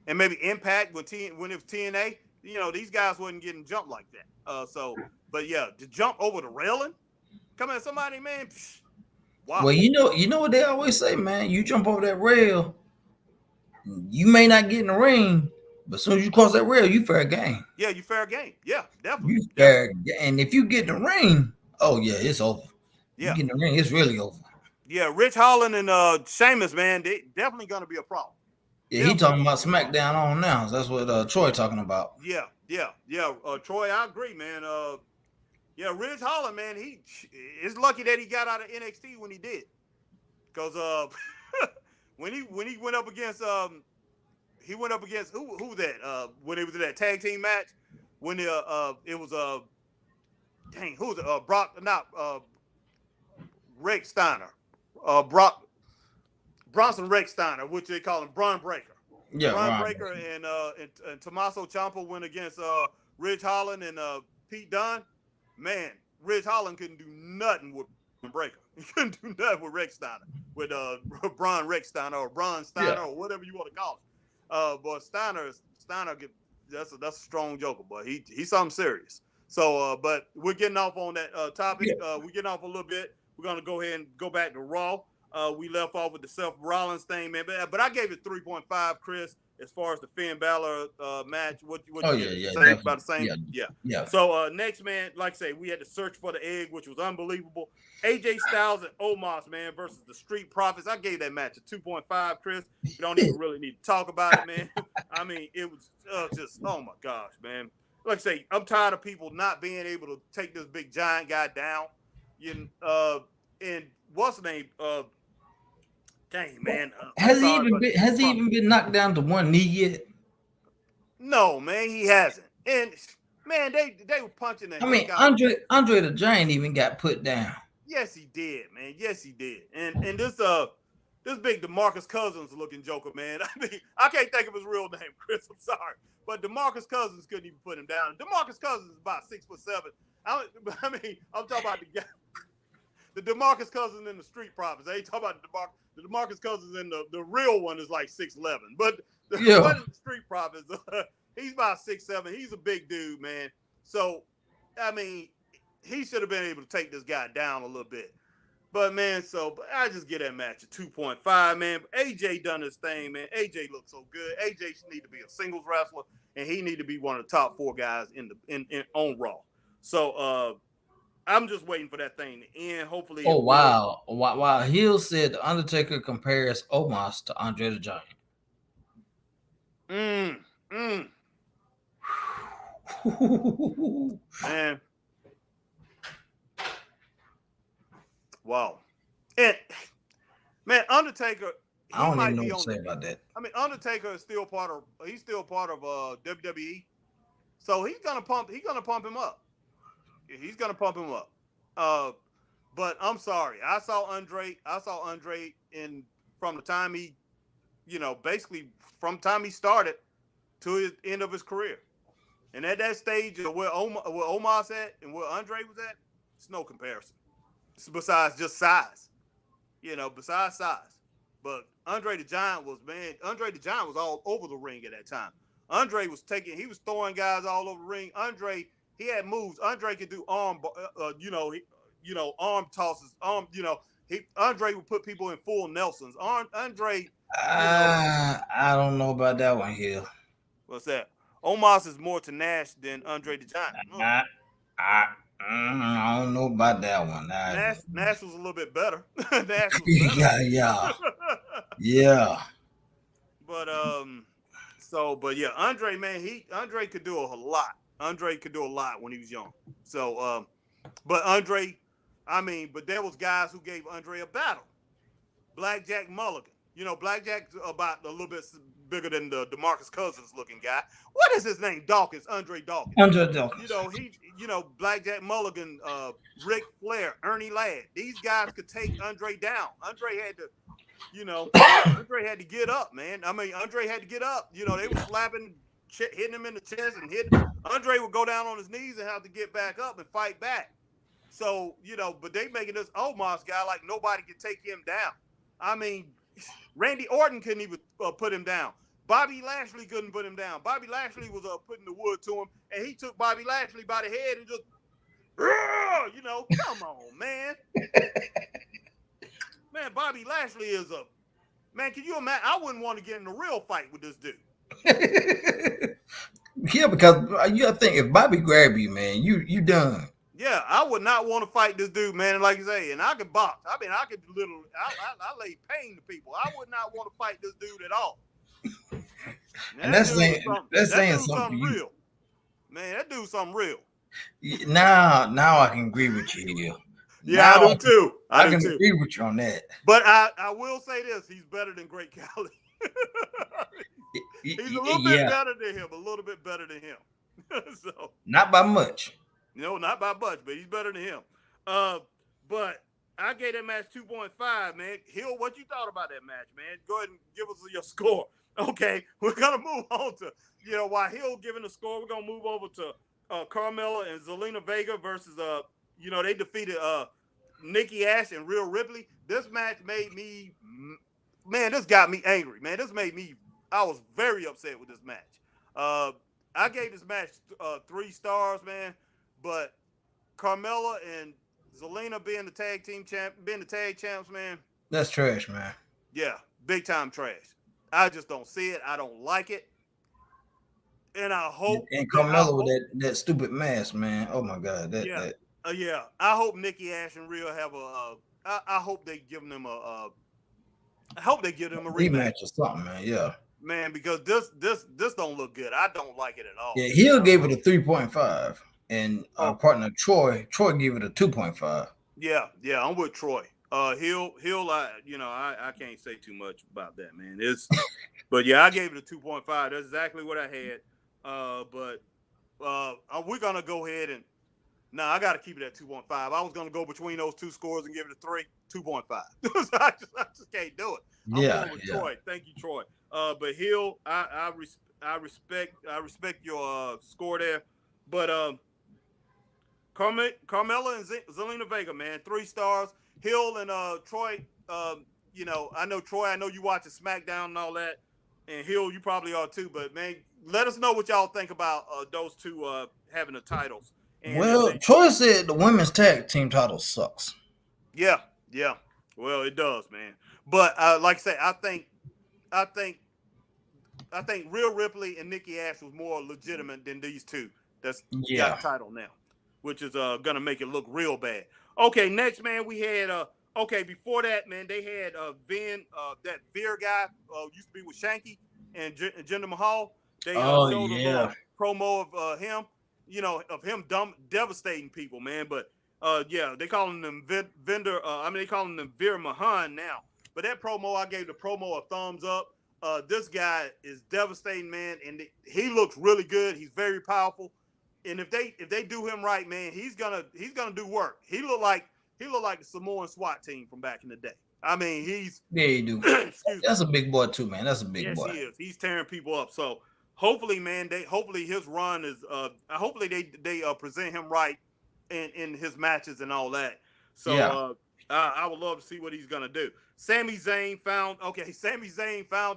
and maybe Impact when it was TNA. You know, these guys wasn't getting jumped like that. So, but yeah, to jump over the railing, come on, somebody, man. Psh, wow. Well, you know what they always say, man. You jump over that rail, you may not get in the ring, but as soon as you cross that rail, you fair game. Yeah, you fair game. Yeah, definitely. You fair, and if you get in the ring, oh yeah, it's over. Yeah, you get in the ring, it's really over. Yeah, Rich Holland and Sheamus, man, they definitely gonna be a problem. Yeah, he talking about SmackDown on now. That's what Troy talking about. Yeah. Troy, I agree, man. Yeah, Ridge Holland, man, it's lucky that he got out of NXT when he did, because when he went up against who was that when it was in that tag team match when it was who was it Brock not Rex Steiner Bronson Rex Steiner, which they call him Braun Breaker. Yeah, Braun Breaker and Tommaso Ciampa went against Ridge Holland and Pete Dunne. Man, Ridge Holland couldn't do nothing with Breaker. He couldn't do nothing with Rex Steiner, with Braun Rex Steiner or Braun Steiner or whatever you want to call it. But Steiner, that's a strong joker, but he's something serious. So, but we're getting off on that topic. We're getting off a little bit. We're gonna go ahead and go back to Raw. We left off with the Seth Rollins thing, man. But I gave it 3.5, Chris. as far as the Finn Balor match. What Oh you yeah, get? yeah, About the same? definitely. Yeah. Yeah. So next, man, like I say, we had to search for the egg, which was unbelievable. AJ Styles and Omos, man, versus the Street Profits. I gave that match a 2.5, Chris. We don't even really need to talk about it, man. I mean, it was just, oh my gosh, man. Like I say, I'm tired of people not being able to take this big giant guy down. And what's the name? Dang, man. I'm Has he sorry, even but been? Has he even been knocked down to one knee yet? no, man, he hasn't. And man, they were punching the I mean, heck out of him. Andre the Giant even got put down. Yes, he did, man. Yes, he did. And this big DeMarcus Cousins looking joker, man. I mean, I can't think of his real name, Chris. I'm sorry, but DeMarcus Cousins couldn't even put him down. DeMarcus Cousins is about 6'7". I mean, I'm talking about the DeMarcus Cousins in the Street Profits. I ain't talking about the DeMarcus Cousins in the real one is like 6'11". But the one in the Street Profits, he's about 6'7". He's a big dude, man. So, I mean, he should have been able to take this guy down a little bit. But, man, but I just get that match a 2.5, man. But AJ done his thing, man. AJ looks so good. AJ need to be a singles wrestler, and he need to be one of the top 4 guys on Raw. So, I'm just waiting for that thing to end. Hopefully. Oh wow! Wow! Hill said the Undertaker compares Omos to Andre the Giant. Man. Wow. And man, Undertaker. I don't even know what to say about that. I mean, Undertaker is still part of WWE. So he's gonna pump him up. He's gonna pump him up. But I'm sorry. I saw Andre from the time he, basically from the time he started to his end of his career. And at that stage where Omos at and where Andre was at, it's no comparison. It's besides just size. Besides size. But Andre the Giant was all over the ring at that time. Andre was throwing guys all over the ring. Andre, he had moves. Andre could do arm tosses. Andre would put people in full Nelsons. Andre. I don't know about that one here. What's that? Omos is more tenacious than Andre the Giant. I don't know about that one. Nash was a little bit better. Yeah. But yeah, Andre, man, Andre could do a lot. Andre could do a lot when he was young. So, but Andre, but there was guys who gave Andre a battle. Blackjack Mulligan. Blackjack's about a little bit bigger than the DeMarcus Cousins looking guy. What is his name? Dawkins, Andre Dawkins. Andre Dawkins. Blackjack Mulligan, Ric Flair, Ernie Ladd. These guys could take Andre down. Andre had to get up, man. Andre had to get up. They were slapping, hitting him in the chest and Andre would go down on his knees and have to get back up and fight back. So, but they making this Omos guy like nobody could take him down. Randy Orton couldn't even put him down. Bobby Lashley couldn't put him down. Bobby Lashley was putting the wood to him, and he took Bobby Lashley by the head and just, come on, man. Man, Bobby Lashley is man, can you imagine? I wouldn't want to get in a real fight with this dude. Yeah, because you gotta think, if Bobby grab you, man, you done. Yeah, I would not want to fight this dude, man. Like you say, and I could box. I lay pain to people. I would not want to fight this dude at all. And that's saying something real. Man, that dude's something real. Now I can agree with you here. Yeah, I do too. I can agree with you on that. But I will say this: he's better than Great Khali. He's a little bit better than him. A little bit better than him. So not by much. Not by much, but he's better than him. But I gave that match 2.5, man. Hill, what you thought about that match, man? Go ahead and give us your score. Okay, we're gonna move on to while Hill giving the score, we're gonna move over to Carmella and Zelina Vega versus they defeated Nikki Ash and Rhea Ripley. This match made me, man, this got me angry, man. I was very upset with this match. I gave this match 3 stars, man. But Carmella and Zelina being the tag champs, man. That's trash, man. Yeah, big time trash. I just don't see it. I don't like it. And I hope and Carmelo with that stupid mask, man. Oh my God, yeah. I hope Nikki Ash and Rhea have I hope they give them I hope they give them a rematch or something, man. Yeah, man, because this don't look good. I don't like it at all. Yeah, Hill gave it a 3.5, and partner Troy gave it a 2.5. Yeah, I'm with Troy. Hill, I can't say too much about that, man. But yeah, I gave it a 2.5. That's exactly what I had. But we're gonna go ahead and I got to keep it at 2.5. I was gonna go between those two scores and give it a 3, 2.5. I just can't do it. I'm going with Troy. Thank you, Troy. But Hill, I respect your score there. But Carmella and Zelina Vega, man, 3 stars. Hill and Troy, I know Troy, I know you watching SmackDown and all that. And Hill, you probably are too. But man, let us know what y'all think about those two having the titles. And Troy said the women's tag team title sucks. Yeah. Well, it does, man. But like I say, I think Rhea Ripley and Nikki Ash was more legitimate than these two. That's got a title now, which is gonna make it look real bad. Okay, next, man, we had before that, man, they had that Veer guy used to be with Shanky and Jinder Mahal. They showed a little promo of him, of him devastating people, man. But they calling them they calling them Veer Mahan now. But that promo, I gave the promo a thumbs up. This guy is devastating, man, and he looks really good. He's very powerful, and if they do him right, man, he's gonna do work. He look like the Samoan SWAT team from back in the day. I mean, he do. That's a big boy too, man. That's a big boy. Yes, he is. He's tearing people up. So hopefully, man, hopefully his run is hopefully they present him right in his matches and all that. So I would love to see what he's gonna do. Sami Zayn found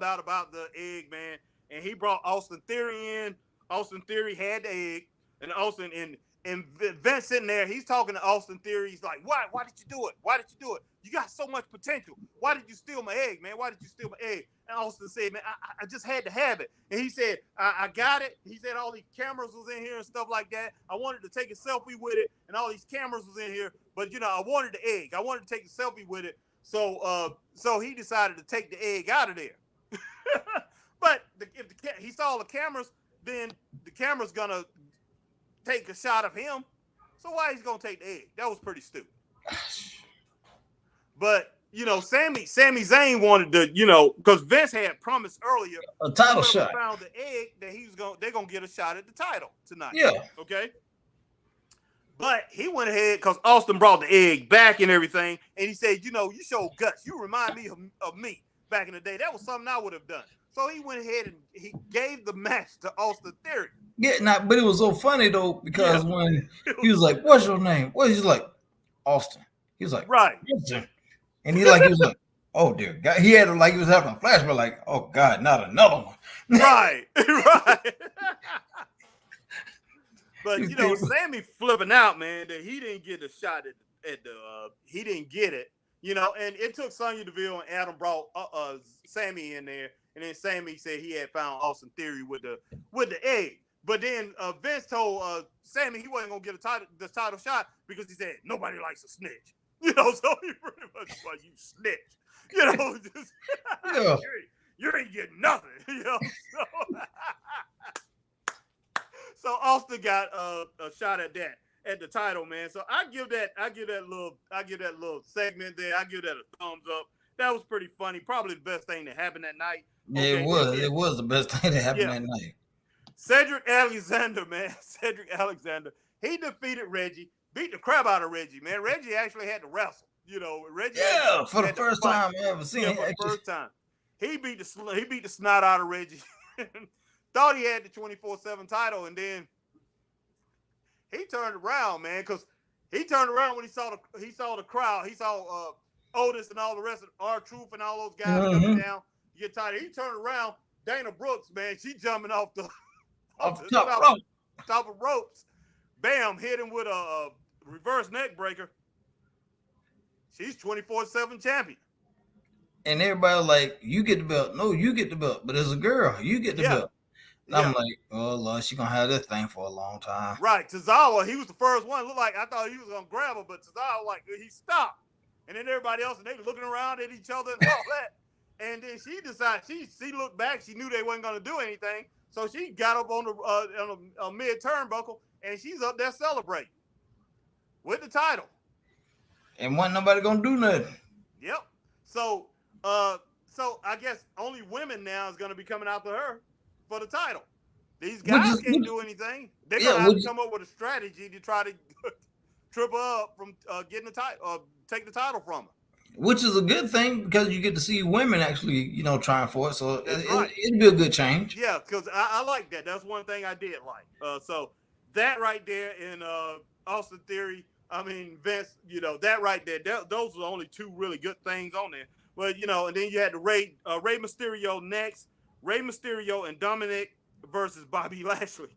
out about the egg, man, and he brought Austin Theory in. Austin Theory had the egg, and Austin and Vince sitting there, he's talking to Austin Theory. He's like, why did you do it? Why did you do it? You got so much potential. Why did you steal my egg, man? Why did you steal my egg? And Austin said, man, I just had to have it. And he said, I got it. He said all these cameras was in here and stuff like that. I wanted to take a selfie with it, and all these cameras was in here. But, I wanted the egg. I wanted to take a selfie with it. So he decided to take the egg out of there. But if he saw the cameras, then the camera's going to take a shot of him. So why he's going to take the egg? That was pretty stupid. But, Sami Zayn wanted to, because Vince had promised earlier a title shot. Found the egg that they're going to get a shot at the title tonight. Yeah. Okay. But he went ahead because Austin brought the egg back and everything. And he said, you show guts. You remind me of me back in the day. That was something I would have done. So he went ahead and he gave the match to Austin Theory. Yeah, but it was so funny though, because when he was like, what's your name? Well, he's like, Austin. He was like, right. Austin. And he was like, oh dear God. He had he was having a flashback, like, oh God, not another one. Right. But Sammy flipping out, man, that he didn't get a shot at the he didn't get it, and it took Sonya Deville and Adam brought Sammy in there, and then Sammy said he had found Austin Theory with the egg. But then Vince told Sammy he wasn't gonna get the title shot because he said nobody likes a snitch. So he pretty much like, you snitch. Just, you ain't getting nothing. So Austin got a shot at the title, man. So I give that little segment there. I give that a thumbs up. That was pretty funny. Probably the best thing that happened that night. Okay, it was the best thing that happened that night. Cedric Alexander, man. Cedric Alexander. He defeated Reggie, beat the crap out of Reggie, man. Reggie actually had to wrestle. Reggie. Yeah, for the first time I ever seen. For the first time, he beat the snot out of Reggie. Thought he had the 24/7 title, and then he turned around, man, because he turned around when he saw the crowd. He saw Otis and all the rest of R-Truth and all those guys coming down. You get tired. He turned around. Dana Brooks, man, she jumping off the top of ropes. Bam, hit him with a reverse neck breaker. She's 24/7 champion. and everybody like, you get the belt. No, you get the belt. But as a girl, you get the belt. And I'm like, oh Lord, she gonna have this thing for a long time. Right, Tozawa, he was the first one. Looked like I thought he was gonna grab her, but Tozawa, like, he stopped. And then everybody else, and they were looking around at each other and all that. And then she decided, she looked back, she knew they wasn't gonna do anything. So she got up on the mid turnbuckle, and she's up there celebrating with the title. And wasn't nobody gonna do nothing. Yep. So I guess only women now is gonna be coming after her for the title. These guys can't do anything. They're gonna have to come up with a strategy to try to trip her up from getting the title, take the title from her. Which is a good thing because you get to see women actually, trying for it. So it'd be a good change. Yeah, because I like that. That's one thing I did like. So that right there in Austin Theory, I mean Vince, that right there. Those are the only two really good things on there. But and then you had the Rey Mysterio next. Rey Mysterio and Dominic versus Bobby Lashley.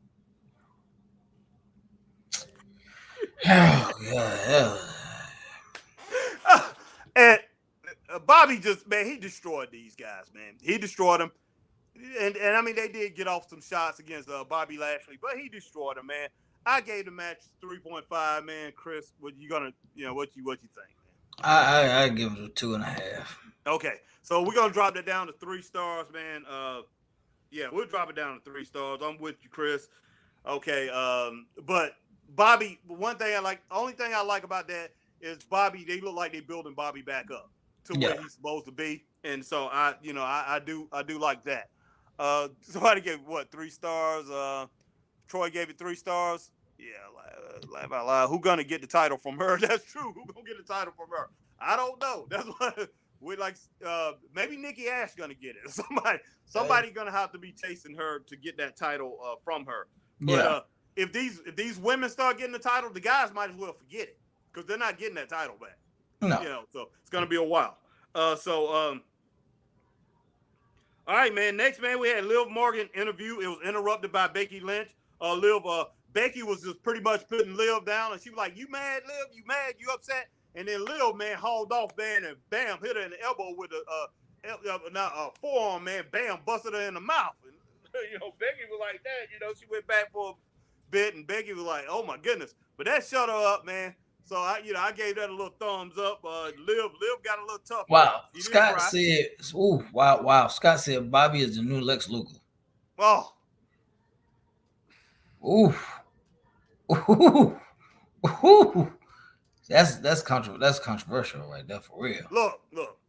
Yeah. And Bobby he destroyed these guys, man. He destroyed them. And I mean, they did get off some shots against Bobby Lashley, but he destroyed them, man. I gave the match 3.5, man. Chris, what you think, man? I give it a 2.5. Okay, so we're gonna drop that down to 3 stars, man. Yeah, we'll drop it down to 3 stars. I'm with you, Chris. Okay, but Bobby, only thing I like about that is Bobby. They look like they're building Bobby back up to where he's supposed to be, and so I do like that. Somebody gave 3 stars. Troy gave it 3 stars. Yeah, laugh out loud. Who gonna get the title from her? That's true. Who gonna get the title from her? I don't know. That's what we like. Maybe Nikki Ash gonna get it. Somebody gonna have to be chasing her to get that title from her. But if these women start getting the title, the guys might as well forget it because they're not getting that title back. No. So it's gonna be a while. All right, man. Next, man, we had Liv Morgan interview. It was interrupted by Becky Lynch. Becky was just pretty much putting Liv down, and she was like, "You mad, Liv? You mad? You upset?" And then Liv, man, hauled off, man, and bam, hit her in the elbow with a forearm, man. Bam, busted her in the mouth. And Becky was like that. She went back for a bit, and Becky was like, "Oh my goodness!" But that shut her up, man. So I gave that a little thumbs up. Liv got a little tough. Wow. Scott said, "Ooh, wow." Scott said, "Bobby is the new Lex Luger." Oh. Ooh. That's controversial right there for real. Look.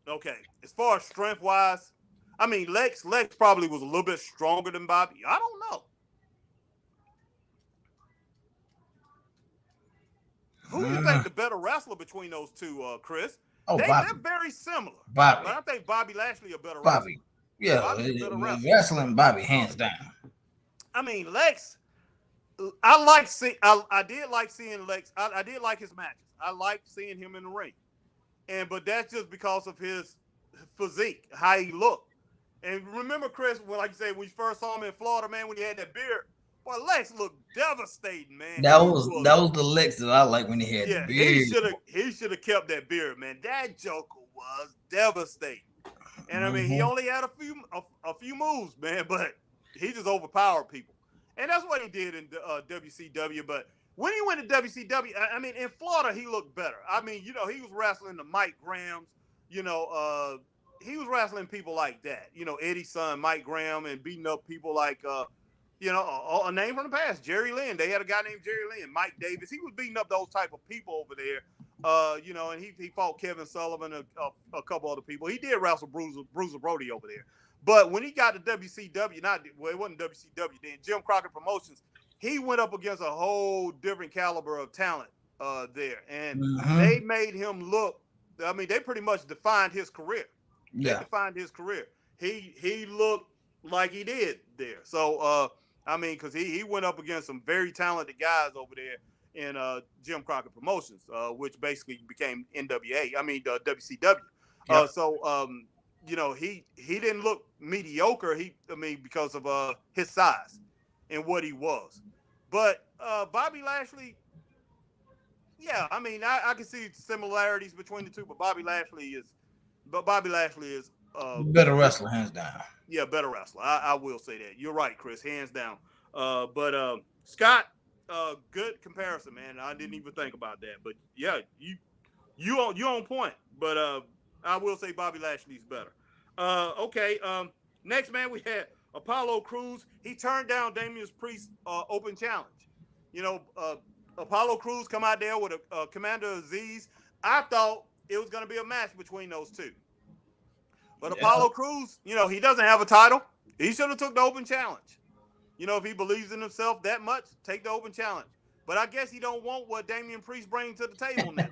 Okay. As far as strength wise, I mean Lex probably was a little bit stronger than Bobby. I don't know. Who do you think the better wrestler between those two, Chris? They're very similar. Bobby. But I think Bobby Lashley a better Bobby. wrestler. Yeah, wrestling Bobby hands down. I mean Lex. I did like seeing Lex. I did like his matches. I liked seeing him in the ring, but that's just because of his physique, how he looked. And remember, Chris, when you first saw him in Florida, man, when he had that beard, boy, Lex looked devastating, man. That was the Lex that I like when he had the beard. He should have kept that beard, man. That Joker was devastating. And I mean, he only had a few moves, man, but he just overpowered people. And that's what he did in WCW. But when he went to WCW, I mean, in Florida, he looked better. I mean, he was wrestling the Mike Grahams. He was wrestling people like that. Eddie's son, Mike Graham, and beating up people like, a name from the past, Jerry Lynn. They had a guy named Jerry Lynn, Mike Davis. He was beating up those type of people over there. And he fought Kevin Sullivan, a couple other people. He did wrestle Bruiser Brody over there. But when he got to WCW, it wasn't WCW then, Jim Crockett Promotions, he went up against a whole different caliber of talent there. And they made him look, I mean, they pretty much defined his career. Yeah. They defined his career. He looked like he did there. So, I mean, because he went up against some very talented guys over there in Jim Crockett Promotions, which basically became WCW. Yep. He didn't look mediocre. Because of his size and what he was. But Bobby Lashley, yeah, I mean, I can see similarities between the two, but Bobby Lashley is Bobby Lashley is better wrestler, hands down. Yeah, better wrestler. I will say that. You're right, Chris, hands down. But Scott, good comparison, man. I didn't even think about that. But yeah, you on point. But I will say Bobby Lashley's better. Okay. Next, man, we had Apollo Cruz. He turned down Damian Priest's open challenge. You know, Apollo Cruz come out there with a Commander Aziz. I thought it was going to be a match between those two. But Apollo Cruz, you know, he doesn't have a title. He should have took the open challenge. You know, if he believes in himself that much, take the open challenge. But I guess he don't want what Damian Priest brings to the table now.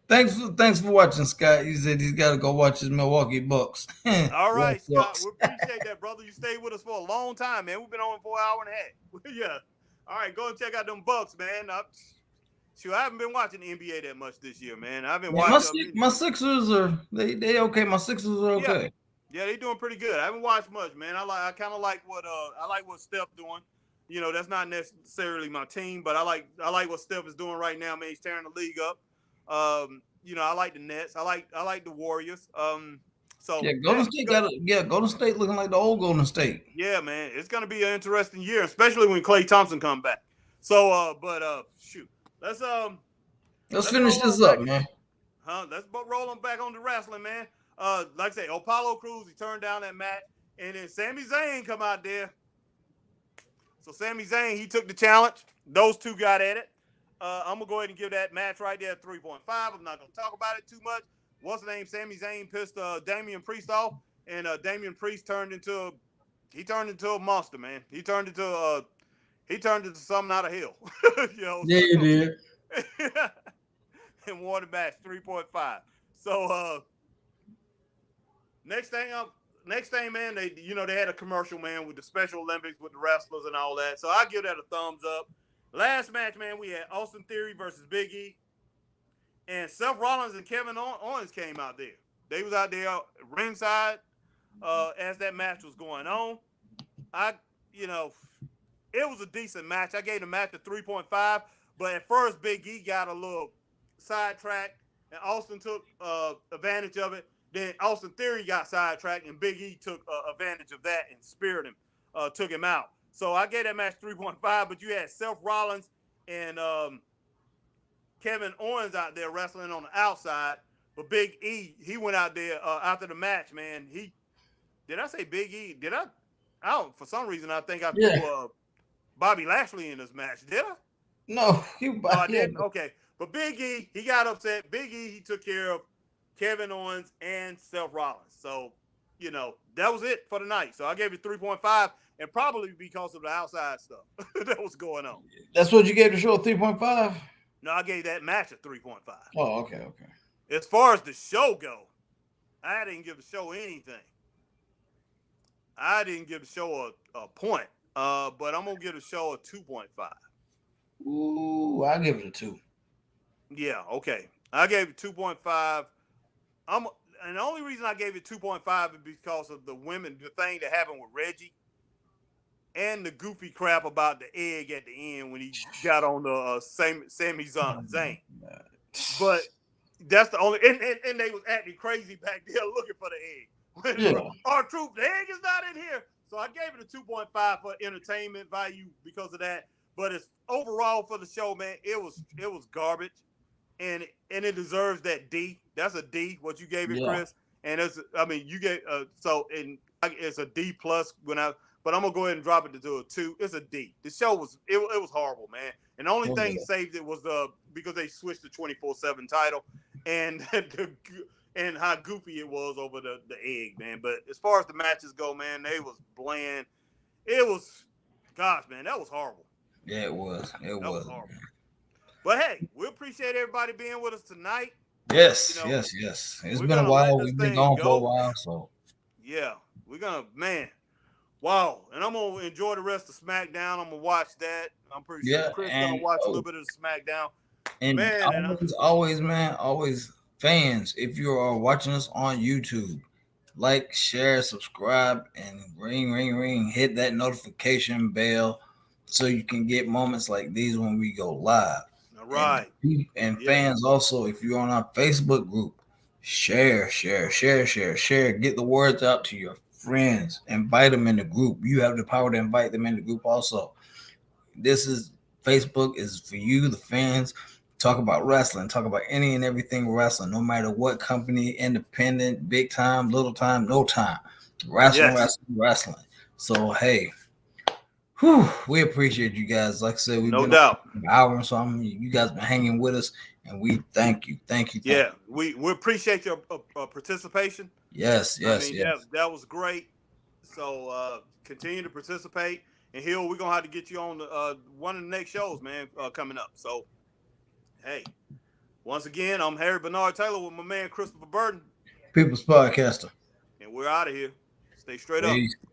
Thanks for watching, Scott. He said he's got to go watch his Milwaukee Bucks. All right, Scott, we appreciate that, brother. You stayed with us for a long time, man. We've been on for an hour and a half. Yeah. All right, go and check out them Bucks, man. I haven't been watching the NBA that much this year, man. I've been watching. My Sixers are they okay. My Sixers are okay. Yeah, they doing pretty good. I haven't watched much, man. I kind of like what Steph doing. You know, that's not necessarily my team, but I like what Steph is doing right now, man. He's tearing the league up. You know, I like the Nets. I like the Warriors. So Golden State looking like the old Golden State. Yeah, man, it's gonna be an interesting year, especially when Klay Thompson come back. So, shoot, let's finish this up, man. Let's roll them back on the wrestling, man. Like I say, Apollo Crews, he turned down that match, and then Sami Zayn come out there. So Sami Zayn, he took the challenge. Those two got at it. I'm gonna go ahead and give that match right there 3.5. I'm not gonna talk about it too much. What's the name? Sami Zayn pissed Damian Priest off, and Damian Priest turned into a monster, man. He turned into something out of hell. You know, yeah, he did. And won the match 3.5. So next thing, man, they had a commercial, man, with the Special Olympics with the wrestlers and all that. So I give that a thumbs up. Last match, man, we had Austin Theory versus Big E. And Seth Rollins and Kevin Owens came out there. They was out there ringside as that match was going on. It was a decent match. I gave the match a 3.5, but at first Big E got a little sidetracked, and Austin took advantage of it. Then Austin Theory got sidetracked, and Big E took advantage of that and speared him, took him out. So I gave that match 3.5, but you had Seth Rollins and Kevin Owens out there wrestling on the outside. But Big E, he went out there after the match, man. Did I say Big E? Did I? I don't. For some reason, I think I threw Bobby Lashley in this match. Did I? No, I didn't. Okay, but Big E, he got upset. Big E, he took care of Kevin Owens and Seth Rollins. So, that was it for the night. So I gave it 3.5, and probably because of the outside stuff that was going on. That's what you gave the show, 3.5? No, I gave that match a 3.5. Oh, okay. As far as the show go, I didn't give the show anything. I didn't give the show a point, but I'm going to give the show a 2.5. Ooh, I give it a 2. Yeah, okay. I gave it 2.5. And the only reason I gave it 2.5 is because of the thing that happened with Reggie and the goofy crap about the egg at the end when he got on the Sami Zayn. But that's the only, and they was acting crazy back there looking for the egg. Our truth, the egg is not in here. So I gave it a 2.5 for entertainment value because of that. But it's overall for the show, man, it was garbage. And it deserves that D. That's a D, what you gave it, Chris. And you gave it's a D plus but I'm gonna go ahead and drop it to a 2. It's a D. The show was horrible, man. And the only thing saved it was because they switched the 24/7 title and and how goofy it was over the egg, man. But as far as the matches go, man, they was bland. It was, gosh, man, that was horrible. Yeah, it was. It was horrible. But hey, we appreciate everybody being with us tonight. Yes, yes. It's been a while. We've been gone for a while, so yeah, we're gonna, man. Wow, and I'm gonna enjoy the rest of SmackDown. I'm gonna watch that. I'm pretty sure Chris gonna watch a little bit of the SmackDown. And man, always fans, if you are watching us on YouTube, like, share, subscribe, and ring, hit that notification bell so you can get moments like these when we go live. All right. And fans also, if you're on our Facebook group, Share. Get the words out to your friends. Invite them in the group. You have the power to invite them in the group also. This is Facebook is for you, the fans. Talk about wrestling. Talk about any and everything wrestling, no matter what company, independent, big time, little time, no time. Wrestling. So, hey, we appreciate you guys. Like I said, we've been doubt an hour and something. You guys been hanging with us, and we thank you. Yeah, we appreciate your participation. Yes. That was great. So continue to participate. And Hill, we're gonna have to get you on one of the next shows, man, coming up. So, hey, once again, I'm Harry Bernard Taylor with my man Christopher Burton, People's Podcaster, and we're out of here. Stay straight Peace. up.